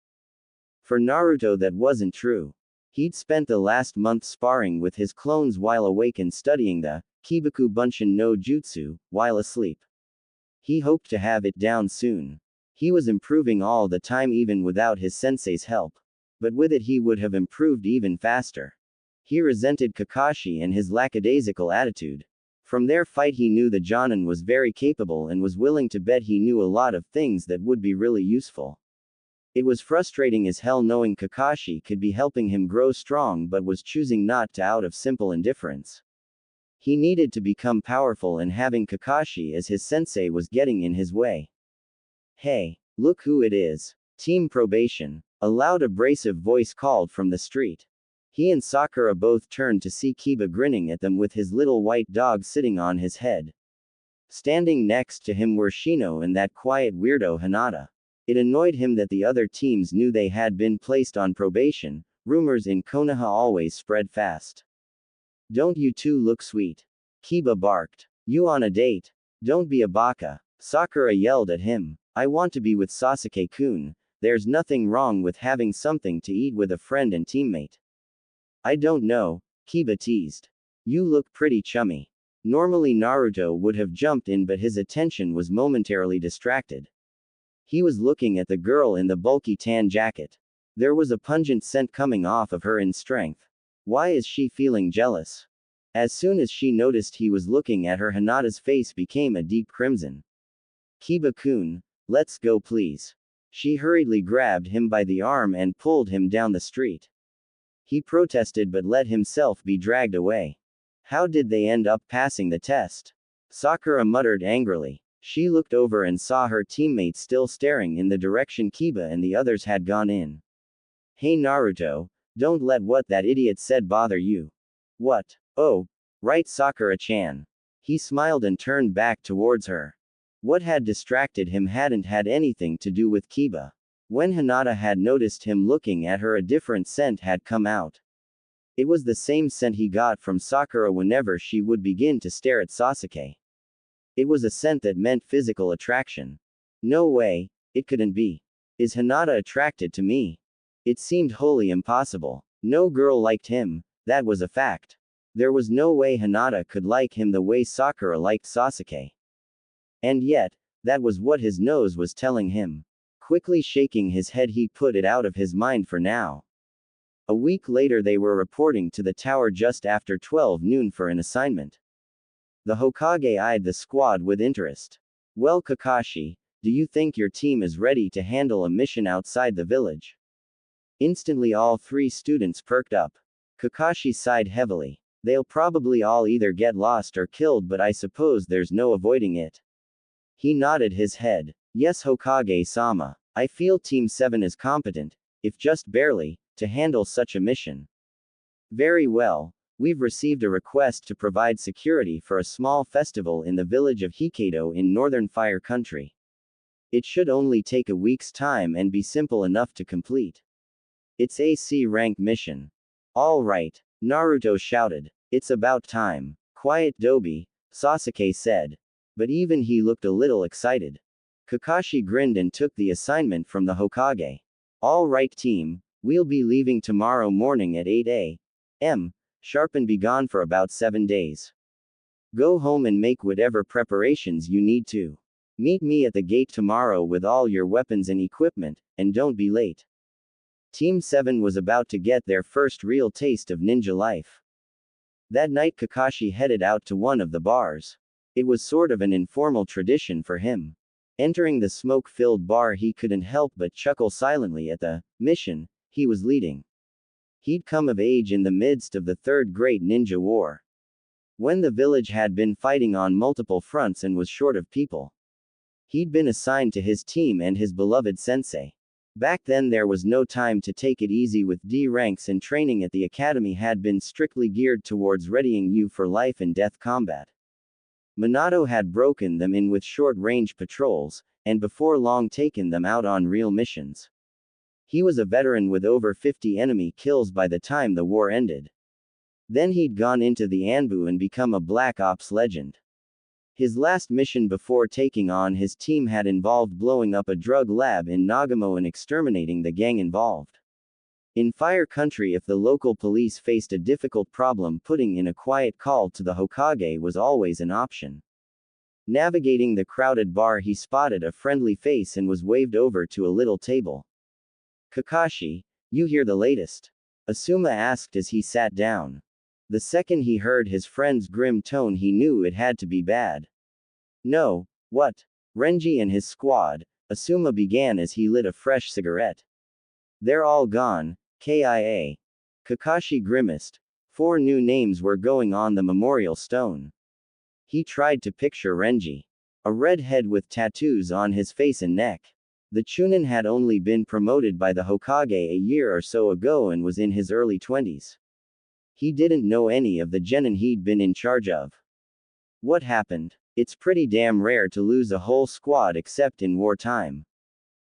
S1: For Naruto, that wasn't true. He'd spent the last month sparring with his clones while awake and studying the Kibaku Bunshin no Jutsu while asleep. He hoped to have it down soon. He was improving all the time even without his sensei's help. But with it he would have improved even faster. He resented Kakashi and his lackadaisical attitude. From their fight he knew the Jonin was very capable and was willing to bet he knew a lot of things that would be really useful. It was frustrating as hell knowing Kakashi could be helping him grow strong but was choosing not to out of simple indifference. He needed to become powerful, and having Kakashi as his sensei was getting in his way. Hey, look who it is. Team Probation. A loud abrasive voice called from the street. He and Sakura both turned to see Kiba grinning at them with his little white dog sitting on his head. Standing next to him were Shino and that quiet weirdo Hinata. It annoyed him that the other teams knew they had been placed on probation. Rumors in Konoha always spread fast. Don't you two look sweet? Kiba barked. You on a date? Don't be a baka. Sakura yelled at him. I want to be with Sasuke-kun. There's nothing wrong with having something to eat with a friend and teammate. I don't know, Kiba teased. You look pretty chummy. Normally Naruto would have jumped in, but his attention was momentarily distracted. He was looking at the girl in the bulky tan jacket. There was a pungent scent coming off of her in strength. Why is she feeling jealous? As soon as she noticed he was looking at her, Hinata's face became a deep crimson. Kiba-kun, let's go please. She hurriedly grabbed him by the arm and pulled him down the street. He protested but let himself be dragged away. How did they end up passing the test? Sakura muttered angrily. She looked over and saw her teammates still staring in the direction Kiba and the others had gone in. Hey Naruto, don't let what that idiot said bother you. What? Oh, right, Sakura-chan. He smiled and turned back towards her. What had distracted him hadn't had anything to do with Kiba. When Hinata had noticed him looking at her, a different scent had come out. It was the same scent he got from Sakura whenever she would begin to stare at Sasuke. It was a scent that meant physical attraction. No way, it couldn't be. Is Hinata attracted to me? It seemed wholly impossible. No girl liked him, that was a fact. There was no way Hinata could like him the way Sakura liked Sasuke. And yet, that was what his nose was telling him. Quickly shaking his head, he put it out of his mind for now. A week later, they were reporting to the tower just after 12 noon for an assignment. The Hokage eyed the squad with interest. Well, Kakashi, do you think your team is ready to handle a mission outside the village? Instantly, all 3 students perked up. Kakashi sighed heavily. They'll probably all either get lost or killed, but I suppose there's no avoiding it. He nodded his head. Yes, Hokage-sama. I feel Team 7 is competent, if just barely, to handle such a mission. Very well. We've received a request to provide security for a small festival in the village of Hikaido in northern Fire Country. It should only take a week's time and be simple enough to complete. It's a C-rank mission. All right, Naruto shouted. It's about time. Quiet, Dobi, Sasuke said. But even he looked a little excited. Kakashi grinned and took the assignment from the Hokage. All right, team, we'll be leaving tomorrow morning at 8 a.m. sharp and be gone for about 7 days. Go home and make whatever preparations you need to. Meet me at the gate tomorrow with all your weapons and equipment, and don't be late. Team 7 was about to get their first real taste of ninja life. That night, Kakashi headed out to one of the bars. It was sort of an informal tradition for him. Entering the smoke-filled bar, he couldn't help but chuckle silently at the mission he was leading. He'd come of age in the midst of the Third Great Ninja War, when the village had been fighting on multiple fronts and was short of people. He'd been assigned to his team and his beloved sensei. Back then, there was no time to take it easy with D ranks, and training at the academy had been strictly geared towards readying you for life and death combat. Minato had broken them in with short-range patrols, and before long taken them out on real missions. He was a veteran with over 50 enemy kills by the time the war ended. Then he'd gone into the Anbu and become a Black Ops legend. His last mission before taking on his team had involved blowing up a drug lab in Nagamo and exterminating the gang involved. In Fire Country, if the local police faced a difficult problem, putting in a quiet call to the Hokage was always an option. Navigating the crowded bar, he spotted a friendly face and was waved over to a little table. Kakashi, you hear the latest? Asuma asked as he sat down. The second he heard his friend's grim tone, he knew it had to be bad. No, what? Renji and his squad, Asuma began as he lit a fresh cigarette. They're all gone, KIA. Kakashi grimaced. 4 new names were going on the memorial stone. He tried to picture Renji. A redhead with tattoos on his face and neck. The Chunin had only been promoted by the Hokage a year or so ago and was in his early 20s. He didn't know any of the genin he'd been in charge of. What happened? It's pretty damn rare to lose a whole squad except in wartime.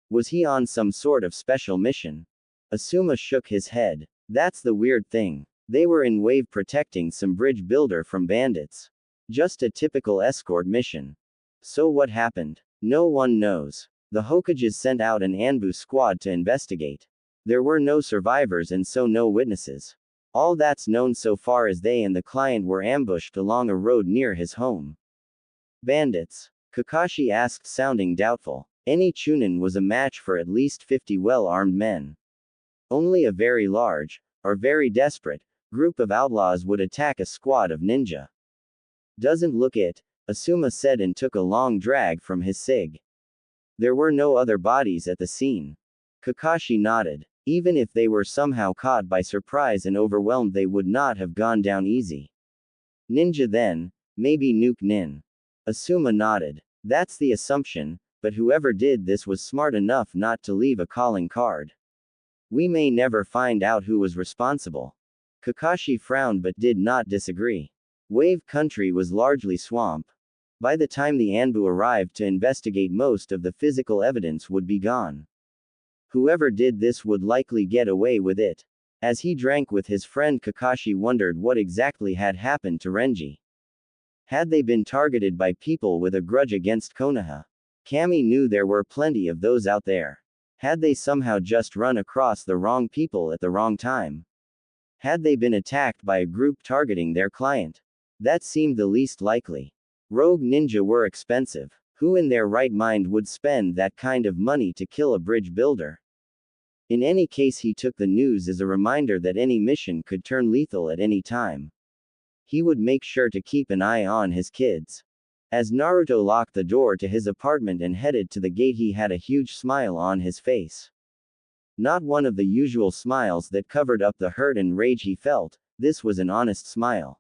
S1: Was he on some sort of special mission? Asuma shook his head. That's the weird thing. They were in Wave protecting some bridge builder from bandits. Just a typical escort mission. So what happened? No one knows. The Hokages sent out an Anbu squad to investigate. There were no survivors and so no witnesses. All that's known so far is they and the client were ambushed along a road near his home. Bandits? Kakashi asked, sounding doubtful. Any Chunin was a match for at least 50 well-armed men. Only a very large, or very desperate, group of outlaws would attack a squad of ninja. Doesn't look it, Asuma said and took a long drag from his cig. There were no other bodies at the scene. Kakashi nodded. Even if they were somehow caught by surprise and overwhelmed, they would not have gone down easy. Ninja then, maybe Nuke Nin. Asuma nodded. That's the assumption, but whoever did this was smart enough not to leave a calling card. We may never find out who was responsible. Kakashi frowned but did not disagree. Wave Country was largely swamp. By the time the Anbu arrived to investigate, most of the physical evidence would be gone. Whoever did this would likely get away with it. As he drank with his friend, Kakashi wondered what exactly had happened to Renji. Had they been targeted by people with a grudge against Konoha? Kami knew there were plenty of those out there. Had they somehow just run across the wrong people at the wrong time? Had they been attacked by a group targeting their client? That seemed the least likely. Rogue ninja were expensive. Who in their right mind would spend that kind of money to kill a bridge builder? In any case, he took the news as a reminder that any mission could turn lethal at any time. He would make sure to keep an eye on his kids. As Naruto locked the door to his apartment and headed to the gate, he had a huge smile on his face. Not one of the usual smiles that covered up the hurt and rage he felt. This was an honest smile.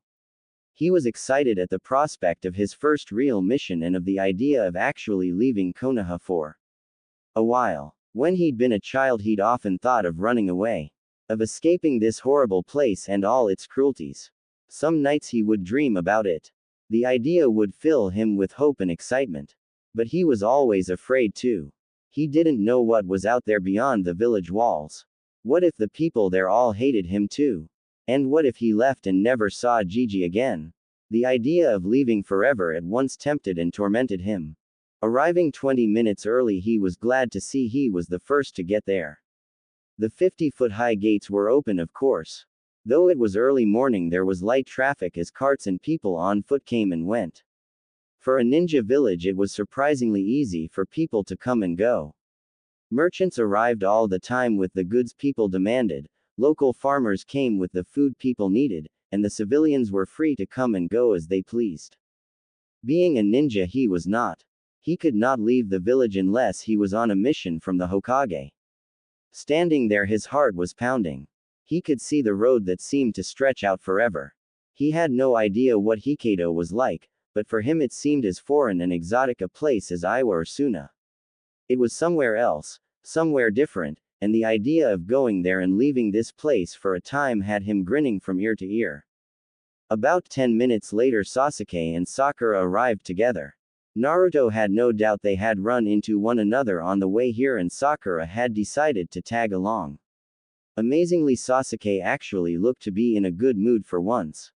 S1: He was excited at the prospect of his first real mission and of the idea of actually leaving Konoha for a while. When he'd been a child, he'd often thought of running away, of escaping this horrible place and all its cruelties. Some nights he would dream about it. The idea would fill him with hope and excitement. But he was always afraid too. He didn't know what was out there beyond the village walls. What if the people there all hated him too? And what if he left and never saw Gigi again? The idea of leaving forever at once tempted and tormented him. Arriving 20 minutes early, he was glad to see he was the first to get there. The 50-foot-high gates were open, of course. Though it was early morning, there was light traffic as carts and people on foot came and went. For a ninja village, it was surprisingly easy for people to come and go. Merchants arrived all the time with the goods people demanded, local farmers came with the food people needed, and the civilians were free to come and go as they pleased. Being a ninja, he was not. He could not leave the village unless he was on a mission from the Hokage. Standing there, his heart was pounding. He could see the road that seemed to stretch out forever. He had no idea what Hokkaido was like, but for him it seemed as foreign and exotic a place as Iwa or Suna. It was somewhere else, somewhere different, and the idea of going there and leaving this place for a time had him grinning from ear to ear. About 10 minutes later, Sasuke and Sakura arrived together. Naruto had no doubt they had run into one another on the way here, and Sakura had decided to tag along. Amazingly, Sasuke actually looked to be in a good mood for once.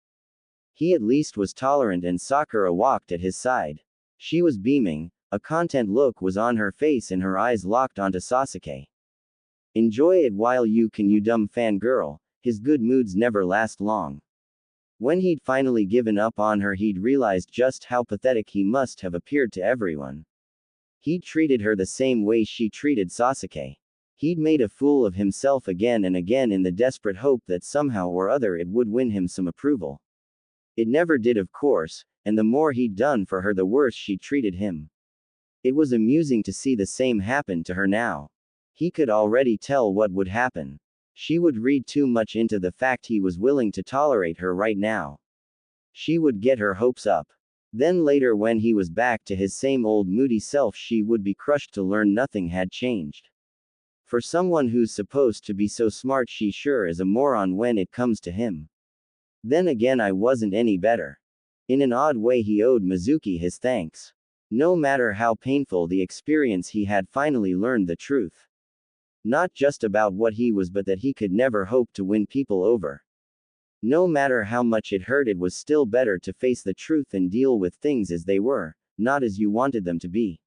S1: He at least was tolerant, and Sakura walked at his side. She was beaming, a content look was on her face, and her eyes locked onto Sasuke. Enjoy it while you can, you dumb fangirl. His good moods never last long. When he'd finally given up on her, he'd realized just how pathetic he must have appeared to everyone. He'd treated her the same way she treated Sasuke. He'd made a fool of himself again and again in the desperate hope that somehow or other it would win him some approval. It never did, of course, and the more he'd done for her, the worse she treated him. It was amusing to see the same happen to her now. He could already tell what would happen. She would read too much into the fact he was willing to tolerate her right now. She would get her hopes up. Then later, when he was back to his same old moody self, she would be crushed to learn nothing had changed. For someone who's supposed to be so smart, she sure is a moron when it comes to him. Then again, I wasn't any better. In an odd way, he owed Mizuki his thanks. No matter how painful the experience, he had finally learned the truth. Not just about what he was, but that he could never hope to win people over. No matter how much it hurt, it was still better to face the truth and deal with things as they were, not as you wanted them to be.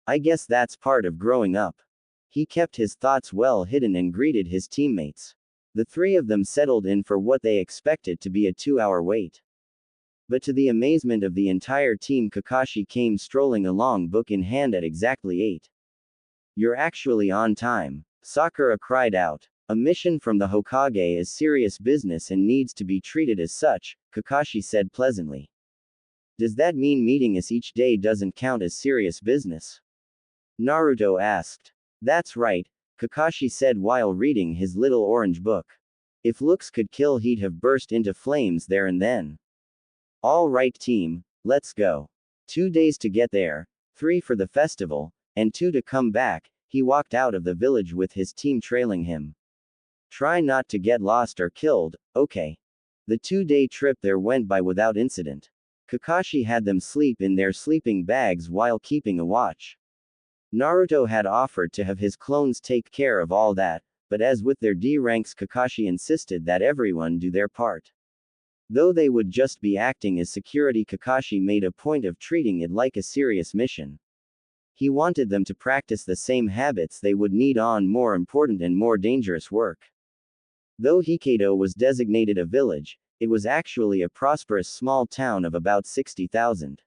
S1: I guess that's part of growing up. He kept his thoughts well hidden and greeted his teammates. The three of them settled in for what they expected to be a 2-hour wait. But to the amazement of the entire team, Kakashi came strolling along, book in hand, at exactly 8. You're actually on time, Sakura cried out. A mission from the Hokage is serious business and needs to be treated as such, Kakashi said pleasantly. Does that mean meeting us each day doesn't count as serious business? Naruto asked. That's right, Kakashi said while reading his little orange book. If looks could kill, he'd have burst into flames there and then. All right team, let's go. 2 days to get there, 3 for the festival, and 2 to come back. He walked out of the village with his team trailing him. Try not to get lost or killed, okay? The 2-day trip there went by without incident. Kakashi had them sleep in their sleeping bags while keeping a watch. Naruto had offered to have his clones take care of all that, but as with their D ranks, Kakashi insisted that everyone do their part. Though they would just be acting as security, Kakashi made a point of treating it like a serious mission. He wanted them to practice the same habits they would need on more important and more dangerous work. Though Hokkaido was designated a village, it was actually a prosperous small town of about 60,000.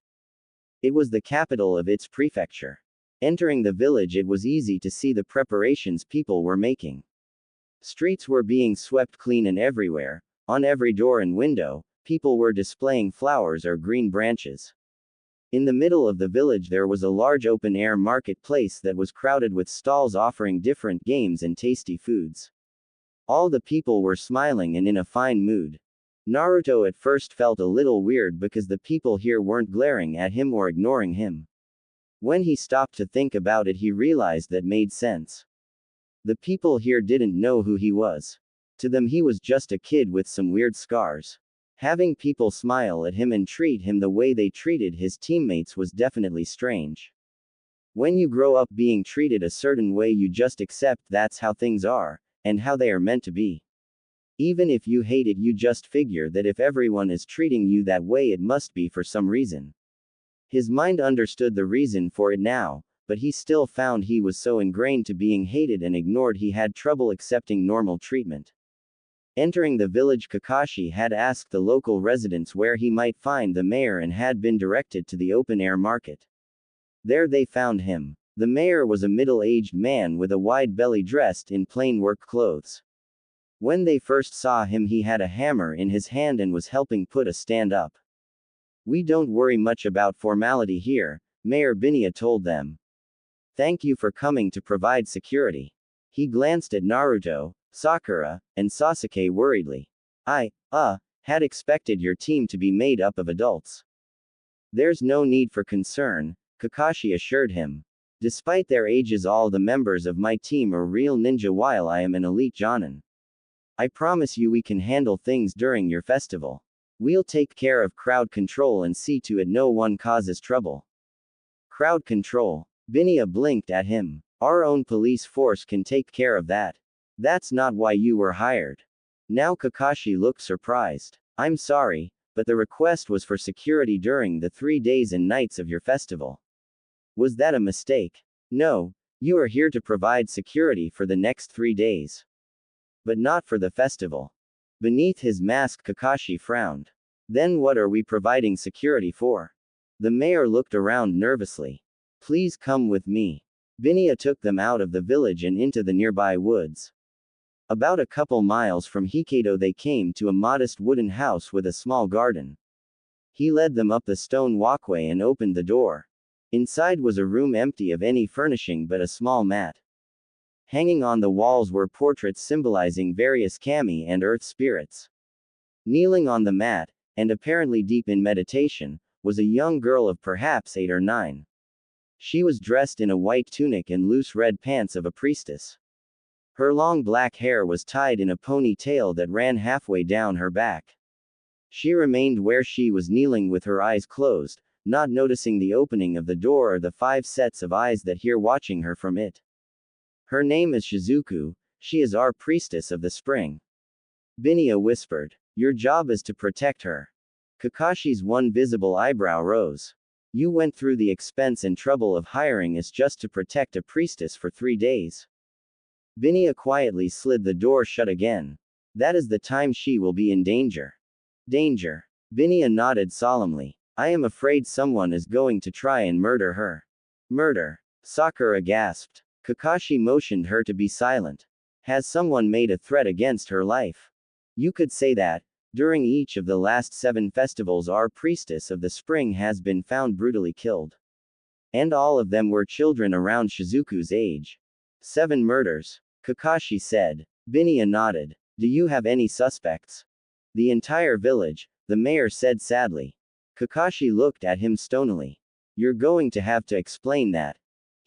S1: It was the capital of its prefecture. Entering the village, it was easy to see the preparations people were making. Streets were being swept clean, and everywhere, on every door and window, people were displaying flowers or green branches. In the middle of the village there was a large open-air marketplace that was crowded with stalls offering different games and tasty foods. All the people were smiling and in a fine mood. Naruto at first felt a little weird because the people here weren't glaring at him or ignoring him. When he stopped to think about it, he realized that made sense. The people here didn't know who he was. To them he was just a kid with some weird scars. Having people smile at him and treat him the way they treated his teammates was definitely strange. When you grow up being treated a certain way, you just accept that's how things are, and how they are meant to be. Even if you hate it, you just figure that if everyone is treating you that way, it must be for some reason. His mind understood the reason for it now, but he still found he was so ingrained to being hated and ignored he had trouble accepting normal treatment. Entering the village, Kakashi had asked the local residents where he might find the mayor and had been directed to the open-air market. There they found him. The mayor was a middle-aged man with a wide belly dressed in plain work clothes. When they first saw him, he had a hammer in his hand and was helping put a stand up. "We don't worry much about formality here," Mayor Binia told them. "Thank you for coming to provide security." He glanced at Naruto, Sakura, and Sasuke worriedly. I had expected your team to be made up of adults." "There's no need for concern," Kakashi assured him. "Despite their ages, all the members of my team are real ninja while I am an elite Jonin. I promise you we can handle things during your festival. We'll take care of crowd control and see to it no one causes trouble." "Crowd control?" Binia blinked at him. "Our own police force can take care of that. That's not why you were hired." Now Kakashi looked surprised. "I'm sorry, but the request was for security during the 3 days and nights of your festival. Was that a mistake?" "No, you are here to provide security for the next 3 days. But not for the festival." Beneath his mask, Kakashi frowned. "Then what are we providing security for?" The mayor looked around nervously. "Please come with me." Binia took them out of the village and into the nearby woods. About a couple miles from Hokkaido they came to a modest wooden house with a small garden. He led them up the stone walkway and opened the door. Inside was a room empty of any furnishing but a small mat. Hanging on the walls were portraits symbolizing various kami and earth spirits. Kneeling on the mat, and apparently deep in meditation, was a young girl of perhaps 8 or 9. She was dressed in a white tunic and loose red pants of a priestess. Her long black hair was tied in a ponytail that ran halfway down her back. She remained where she was kneeling with her eyes closed, not noticing the opening of the door or the 5 sets of eyes that here watching her from it. "Her name is Shizuku, she is our priestess of the spring," Binia whispered. "Your job is to protect her." Kakashi's one visible eyebrow rose. "You went through the expense and trouble of hiring us just to protect a priestess for 3 days." Binia quietly slid the door shut again. "That is the time she will be in danger." "Danger?" Binia nodded solemnly. "I am afraid someone is going to try and murder her." "Murder?" Sakura gasped. Kakashi motioned her to be silent. "Has someone made a threat against her life?" "You could say that. During each of the last 7 festivals our priestess of the spring has been found brutally killed. And all of them were children around Shizuku's age." 7 murders, Kakashi said. Binia nodded. "Do you have any suspects?" "The entire village," the mayor said sadly. Kakashi looked at him stonily. "You're going to have to explain that.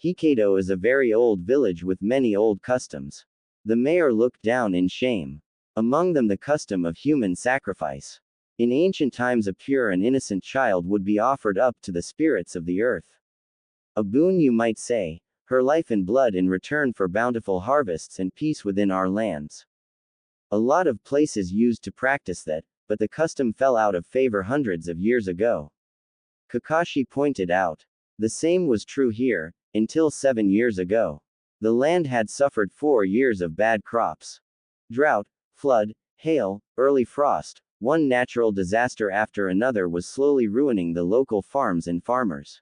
S1: Hokkaido is a very old village with many old customs." The mayor looked down in shame. Among them the custom of human sacrifice. In ancient times, a pure and innocent child would be offered up to the spirits of the earth. A boon, you might say, her life and blood in return for bountiful harvests and peace within our lands. A lot of places used to practice that, but the custom fell out of favor hundreds of years ago. Kakashi pointed out. The same was true here, until 7 years ago. The land had suffered 4 years of bad crops. Drought, flood, hail, early frost, one natural disaster after another was slowly ruining the local farms and farmers.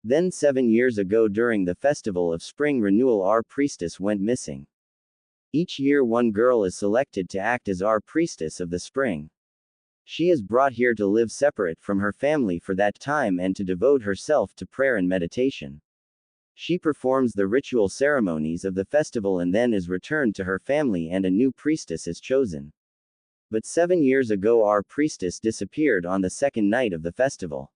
S1: Then 7 years ago during the festival of spring renewal, our priestess went missing. Each year one girl is selected to act as our priestess of the spring. She is brought here to live separate from her family for that time and to devote herself to prayer and meditation. She performs the ritual ceremonies of the festival and then is returned to her family and a new priestess is chosen. But 7 years ago our priestess disappeared on the second night of the festival.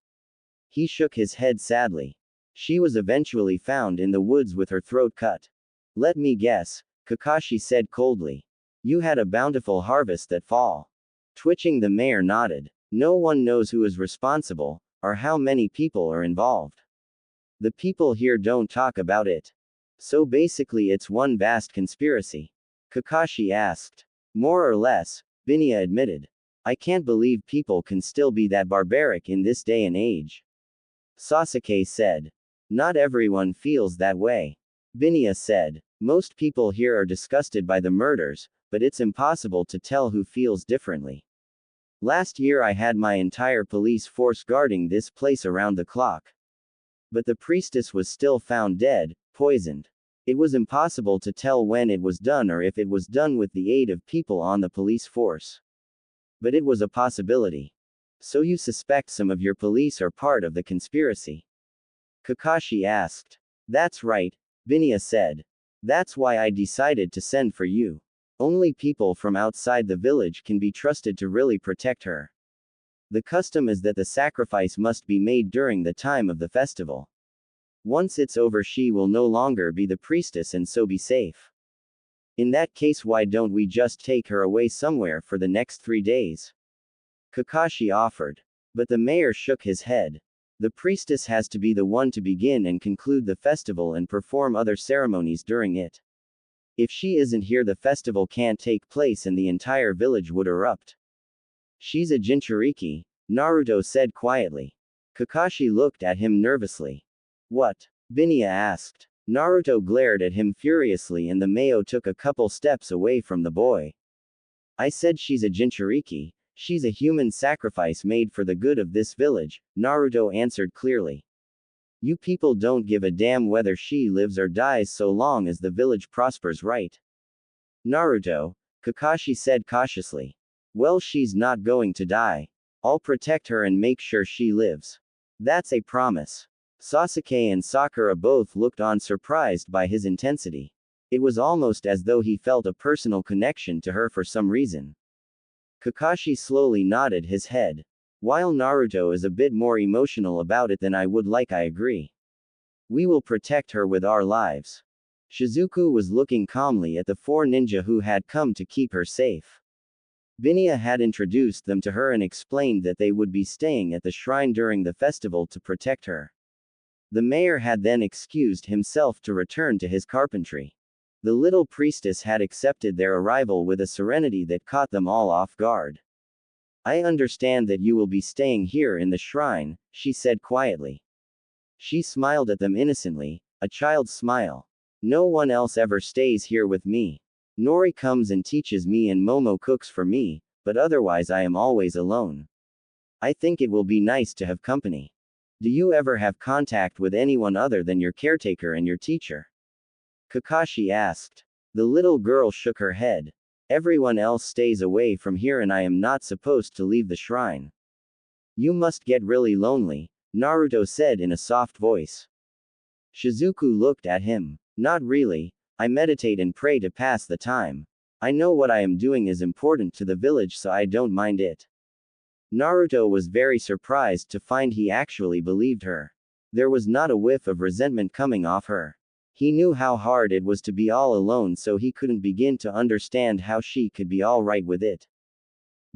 S1: He shook his head sadly. She was eventually found in the woods with her throat cut. Let me guess, Kakashi said coldly. You had a bountiful harvest that fall. Twitching, the mayor nodded. No one knows who is responsible, or how many people are involved. The people here don't talk about it. So basically it's one vast conspiracy? Kakashi asked. More or less, Binya admitted. I can't believe people can still be that barbaric in this day and age. Sasuke said. Not everyone feels that way. Binya said. Most people here are disgusted by the murders, but it's impossible to tell who feels differently. Last year I had my entire police force guarding this place around the clock. But the priestess was still found dead, poisoned. It was impossible to tell when it was done or if it was done with the aid of people on the police force. But it was a possibility. So you suspect some of your police are part of the conspiracy? Kakashi asked. That's right, Binya said. That's why I decided to send for you. Only people from outside the village can be trusted to really protect her. The custom is that the sacrifice must be made during the time of the festival. Once it's over, she will no longer be the priestess and so be safe. In that case, why don't we just take her away somewhere for the next 3 days? Kakashi offered. But the mayor shook his head. The priestess has to be the one to begin and conclude the festival and perform other ceremonies during it. If she isn't here, the festival can't take place and the entire village would erupt. She's a Jinchuriki, Naruto said quietly. Kakashi looked at him nervously. What? Binya asked. Naruto glared at him furiously and the Mayo took a couple steps away from the boy. I said she's a Jinchuriki, she's a human sacrifice made for the good of this village, Naruto answered clearly. You people don't give a damn whether she lives or dies so long as the village prospers, right? Naruto, Kakashi said cautiously. Well, she's not going to die. I'll protect her and make sure she lives. That's a promise. Sasuke and Sakura both looked on, surprised by his intensity. It was almost as though he felt a personal connection to her for some reason. Kakashi slowly nodded his head. While Naruto is a bit more emotional about it than I would like, I agree. We will protect her with our lives. Shizuku was looking calmly at the 4 ninja who had come to keep her safe. Binya had introduced them to her and explained that they would be staying at the shrine during the festival to protect her. The mayor had then excused himself to return to his carpentry. The little priestess had accepted their arrival with a serenity that caught them all off guard. I understand that you will be staying here in the shrine, she said quietly. She smiled at them innocently, a child's smile. No one else ever stays here with me. Nori comes and teaches me and Momo cooks for me, but otherwise I am always alone. I think it will be nice to have company. Do you ever have contact with anyone other than your caretaker and your teacher? Kakashi asked. The little girl shook her head. Everyone else stays away from here and I am not supposed to leave the shrine. You must get really lonely, Naruto said in a soft voice. Shizuku looked at him. Not really, I meditate and pray to pass the time. I know what I am doing is important to the village, so I don't mind it. Naruto was very surprised to find he actually believed her. There was not a whiff of resentment coming off her. He knew how hard it was to be all alone, so he couldn't begin to understand how she could be all right with it.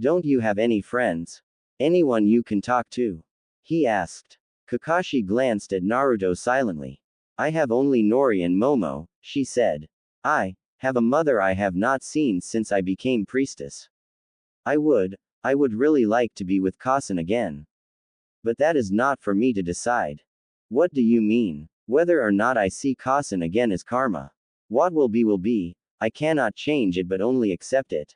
S1: Don't you have any friends? Anyone you can talk to? He asked. Kakashi glanced at Naruto silently. I have only Nori and Momo, she said. I have a mother I have not seen since I became priestess. I would really like to be with Kasen again. But that is not for me to decide. What do you mean? Whether or not I see Kasen again is karma. What will be, I cannot change it but only accept it.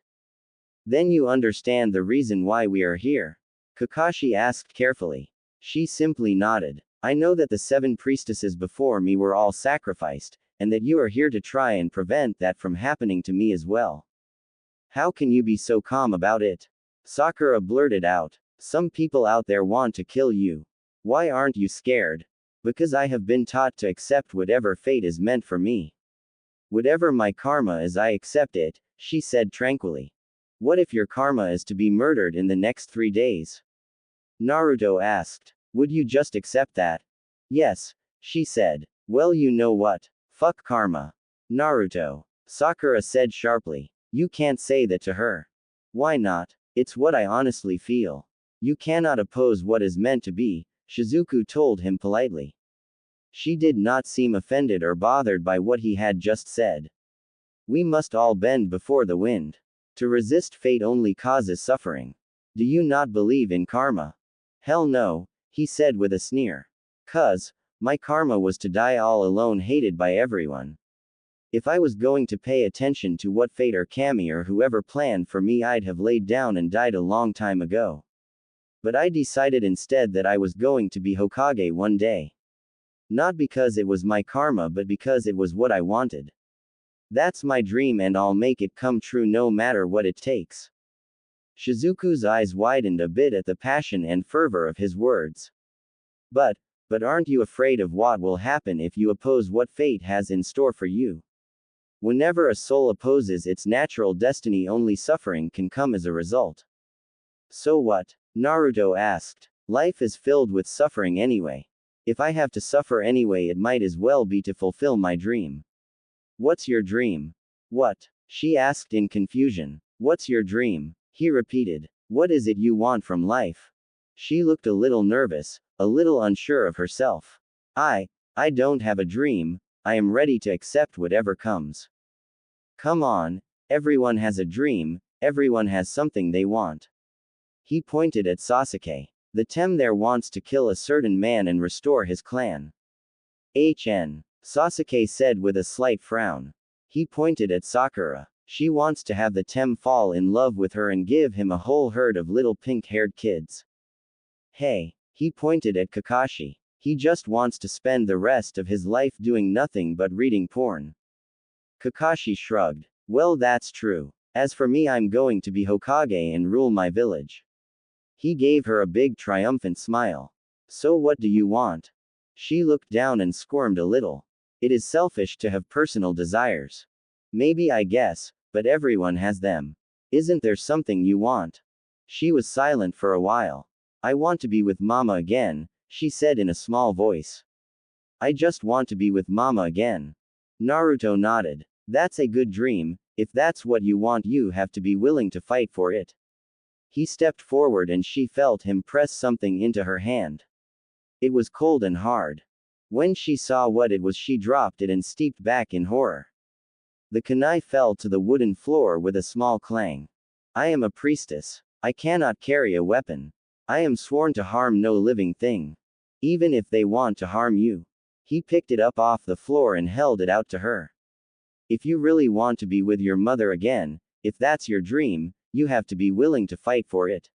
S1: Then you understand the reason why we are here? Kakashi asked carefully. She simply nodded. I know that the 7 priestesses before me were all sacrificed, and that you are here to try and prevent that from happening to me as well. How can you be so calm about it? Sakura blurted out. Some people out there want to kill you. Why aren't you scared? Because I have been taught to accept whatever fate is meant for me. Whatever my karma is, I accept it, she said tranquilly. What if your karma is to be murdered in the next 3 days? Naruto asked. Would you just accept that? Yes, she said. Well, you know what? Fuck karma. Naruto. Sakura said sharply. You can't say that to her. Why not? It's what I honestly feel. You cannot oppose what is meant to be, Shizuku told him politely. She did not seem offended or bothered by what he had just said. We must all bend before the wind. To resist fate only causes suffering. Do you not believe in karma? Hell no, he said with a sneer. 'Cause my karma was to die all alone, hated by everyone. If I was going to pay attention to what fate or Kami or whoever planned for me, I'd have laid down and died a long time ago. But I decided instead that I was going to be Hokage one day. Not because it was my karma, but because it was what I wanted. That's my dream and I'll make it come true no matter what it takes. Shizuku's eyes widened a bit at the passion and fervor of his words. But aren't you afraid of what will happen if you oppose what fate has in store for you? Whenever a soul opposes its natural destiny, only suffering can come as a result. So what? Naruto asked. Life is filled with suffering anyway. If I have to suffer anyway, it might as well be to fulfill my dream. What's your dream? What? She asked in confusion. What's your dream? He repeated. What is it you want from life? She looked a little nervous, a little unsure of herself. I don't have a dream, I am ready to accept whatever comes. Come on, everyone has a dream, everyone has something they want. He pointed at Sasuke. The Tem there wants to kill a certain man and restore his clan. Sasuke said with a slight frown. He pointed at Sakura. She wants to have the Tem fall in love with her and give him a whole herd of little pink-haired kids. Hey, he pointed at Kakashi. He just wants to spend the rest of his life doing nothing but reading porn. Kakashi shrugged. Well, that's true. As for me, I'm going to be Hokage and rule my village. He gave her a big triumphant smile. So what do you want? She looked down and squirmed a little. It is selfish to have personal desires. Maybe, I guess, but everyone has them. Isn't there something you want? She was silent for a while. I want to be with Mama again, she said in a small voice. I just want to be with Mama again. Naruto nodded. That's a good dream. If that's what you want, you have to be willing to fight for it. He stepped forward and she felt him press something into her hand. It was cold and hard. When she saw what it was, she dropped it and stepped back in horror. The kunai fell to the wooden floor with a small clang. I am a priestess. I cannot carry a weapon. I am sworn to harm no living thing. Even if they want to harm you. He picked it up off the floor and held it out to her. If you really want to be with your mother again, if that's your dream, you have to be willing to fight for it.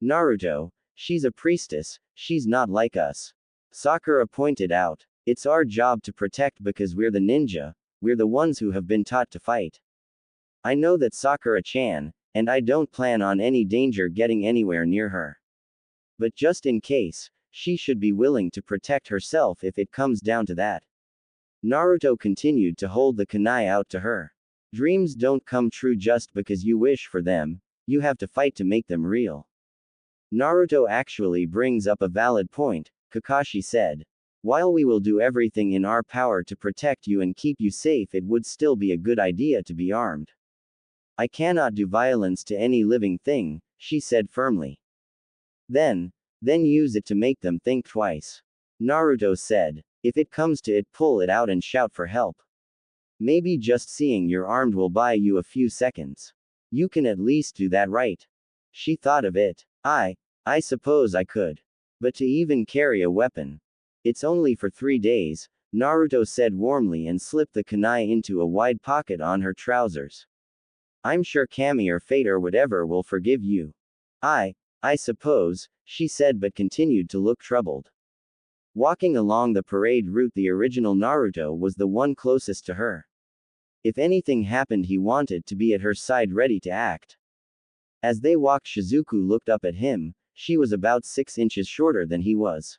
S1: Naruto, she's a priestess, she's not like us. Sakura pointed out. It's our job to protect because we're the ninja, we're the ones who have been taught to fight. I know that, Sakura-chan, and I don't plan on any danger getting anywhere near her. But just in case, she should be willing to protect herself if it comes down to that. Naruto continued to hold the kunai out to her. Dreams don't come true just because you wish for them, you have to fight to make them real. Naruto actually brings up a valid point, Kakashi said. While we will do everything in our power to protect you and keep you safe, it would still be a good idea to be armed. I cannot do violence to any living thing, she said firmly. Then use it to make them think twice. Naruto said. If it comes to it, pull it out and shout for help. Maybe just seeing you're armed will buy you a few seconds. You can at least do that, right? She thought of it. I suppose I could. But to even carry a weapon. It's only for 3 days, Naruto said warmly and slipped the kunai into a wide pocket on her trousers. I'm sure Kami or Fate or whatever will forgive you. I suppose, she said but continued to look troubled. Walking along the parade route, the original Naruto was the one closest to her. If anything happened, he wanted to be at her side ready to act. As they walked, Shizuku looked up at him. She was about 6 inches shorter than he was.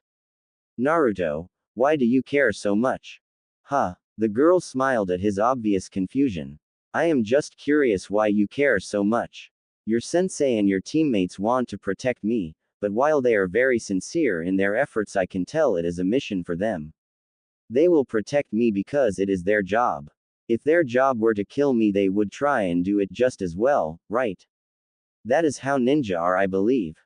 S1: Naruto, why do you care so much? Huh? The girl smiled at his obvious confusion. I am just curious why you care so much. Your sensei and your teammates want to protect me, but while they are very sincere in their efforts, I can tell it is a mission for them. They will protect me because it is their job. If their job were to kill me, they would try and do it just as well, right? That is how ninja are, I believe.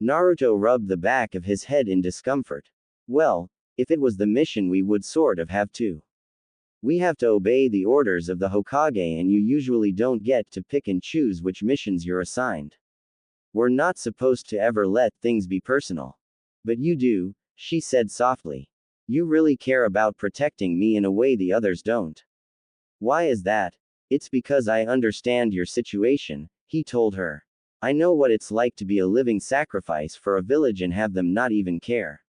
S1: Naruto rubbed the back of his head in discomfort. Well, if it was the mission, we would sort of have to. We have to obey the orders of the Hokage, and you usually don't get to pick and choose which missions you're assigned. We're not supposed to ever let things be personal. But you do, she said softly. You really care about protecting me in a way the others don't. Why is that? It's because I understand your situation, he told her. I know what it's like to be a living sacrifice for a village and have them not even care.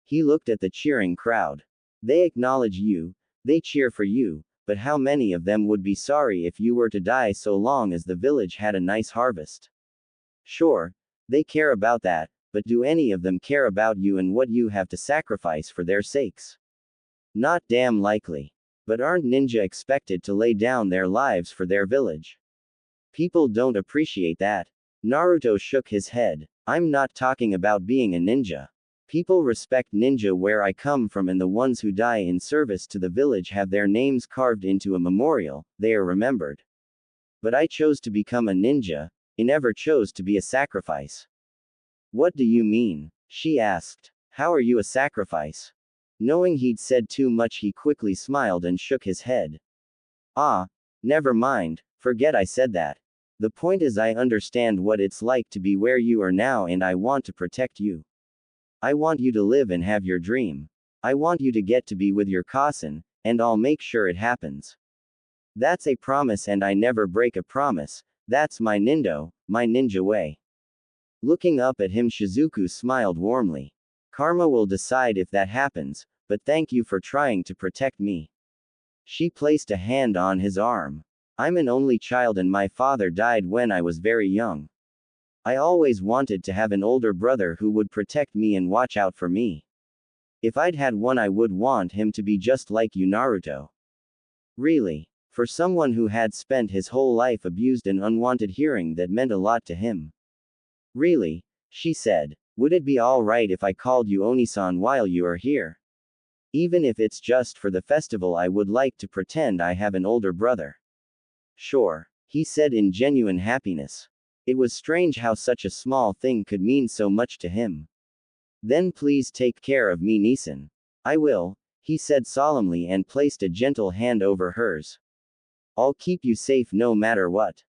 S1: He looked at the cheering crowd. They acknowledge you, they cheer for you, but how many of them would be sorry if you were to die so long as the village had a nice harvest? Sure, they care about that, but do any of them care about you and what you have to sacrifice for their sakes? Not damn likely. But aren't ninja expected to lay down their lives for their village? People don't appreciate that. Naruto shook his head. I'm not talking about being a ninja. People respect ninja where I come from, and the ones who die in service to the village have their names carved into a memorial, they are remembered. But I chose to become a ninja, I never chose to be a sacrifice. What do you mean? She asked. How are you a sacrifice? Knowing he'd said too much, he quickly smiled and shook his head. Ah, never mind, forget I said that. The point is, I understand what it's like to be where you are now, and I want to protect you. I want you to live and have your dream. I want you to get to be with your cousin, and I'll make sure it happens. That's a promise, and I never break a promise. That's my ninja way. Looking up at him, Shizuku smiled warmly. Karma will decide if that happens, but thank you for trying to protect me. She placed a hand on his arm. I'm an only child and my father died when I was very young. I always wanted to have an older brother who would protect me and watch out for me. If I'd had one, I would want him to be just like you, Naruto. Really? For someone who had spent his whole life abused and unwanted, hearing that meant a lot to him. Really? She said. Would it be alright if I called you Onisan while you are here? Even if it's just for the festival, I would like to pretend I have an older brother. Sure, he said in genuine happiness. It was strange how such a small thing could mean so much to him. Then please take care of me, Nisan. I will, he said solemnly and placed a gentle hand over hers. I'll keep you safe no matter what.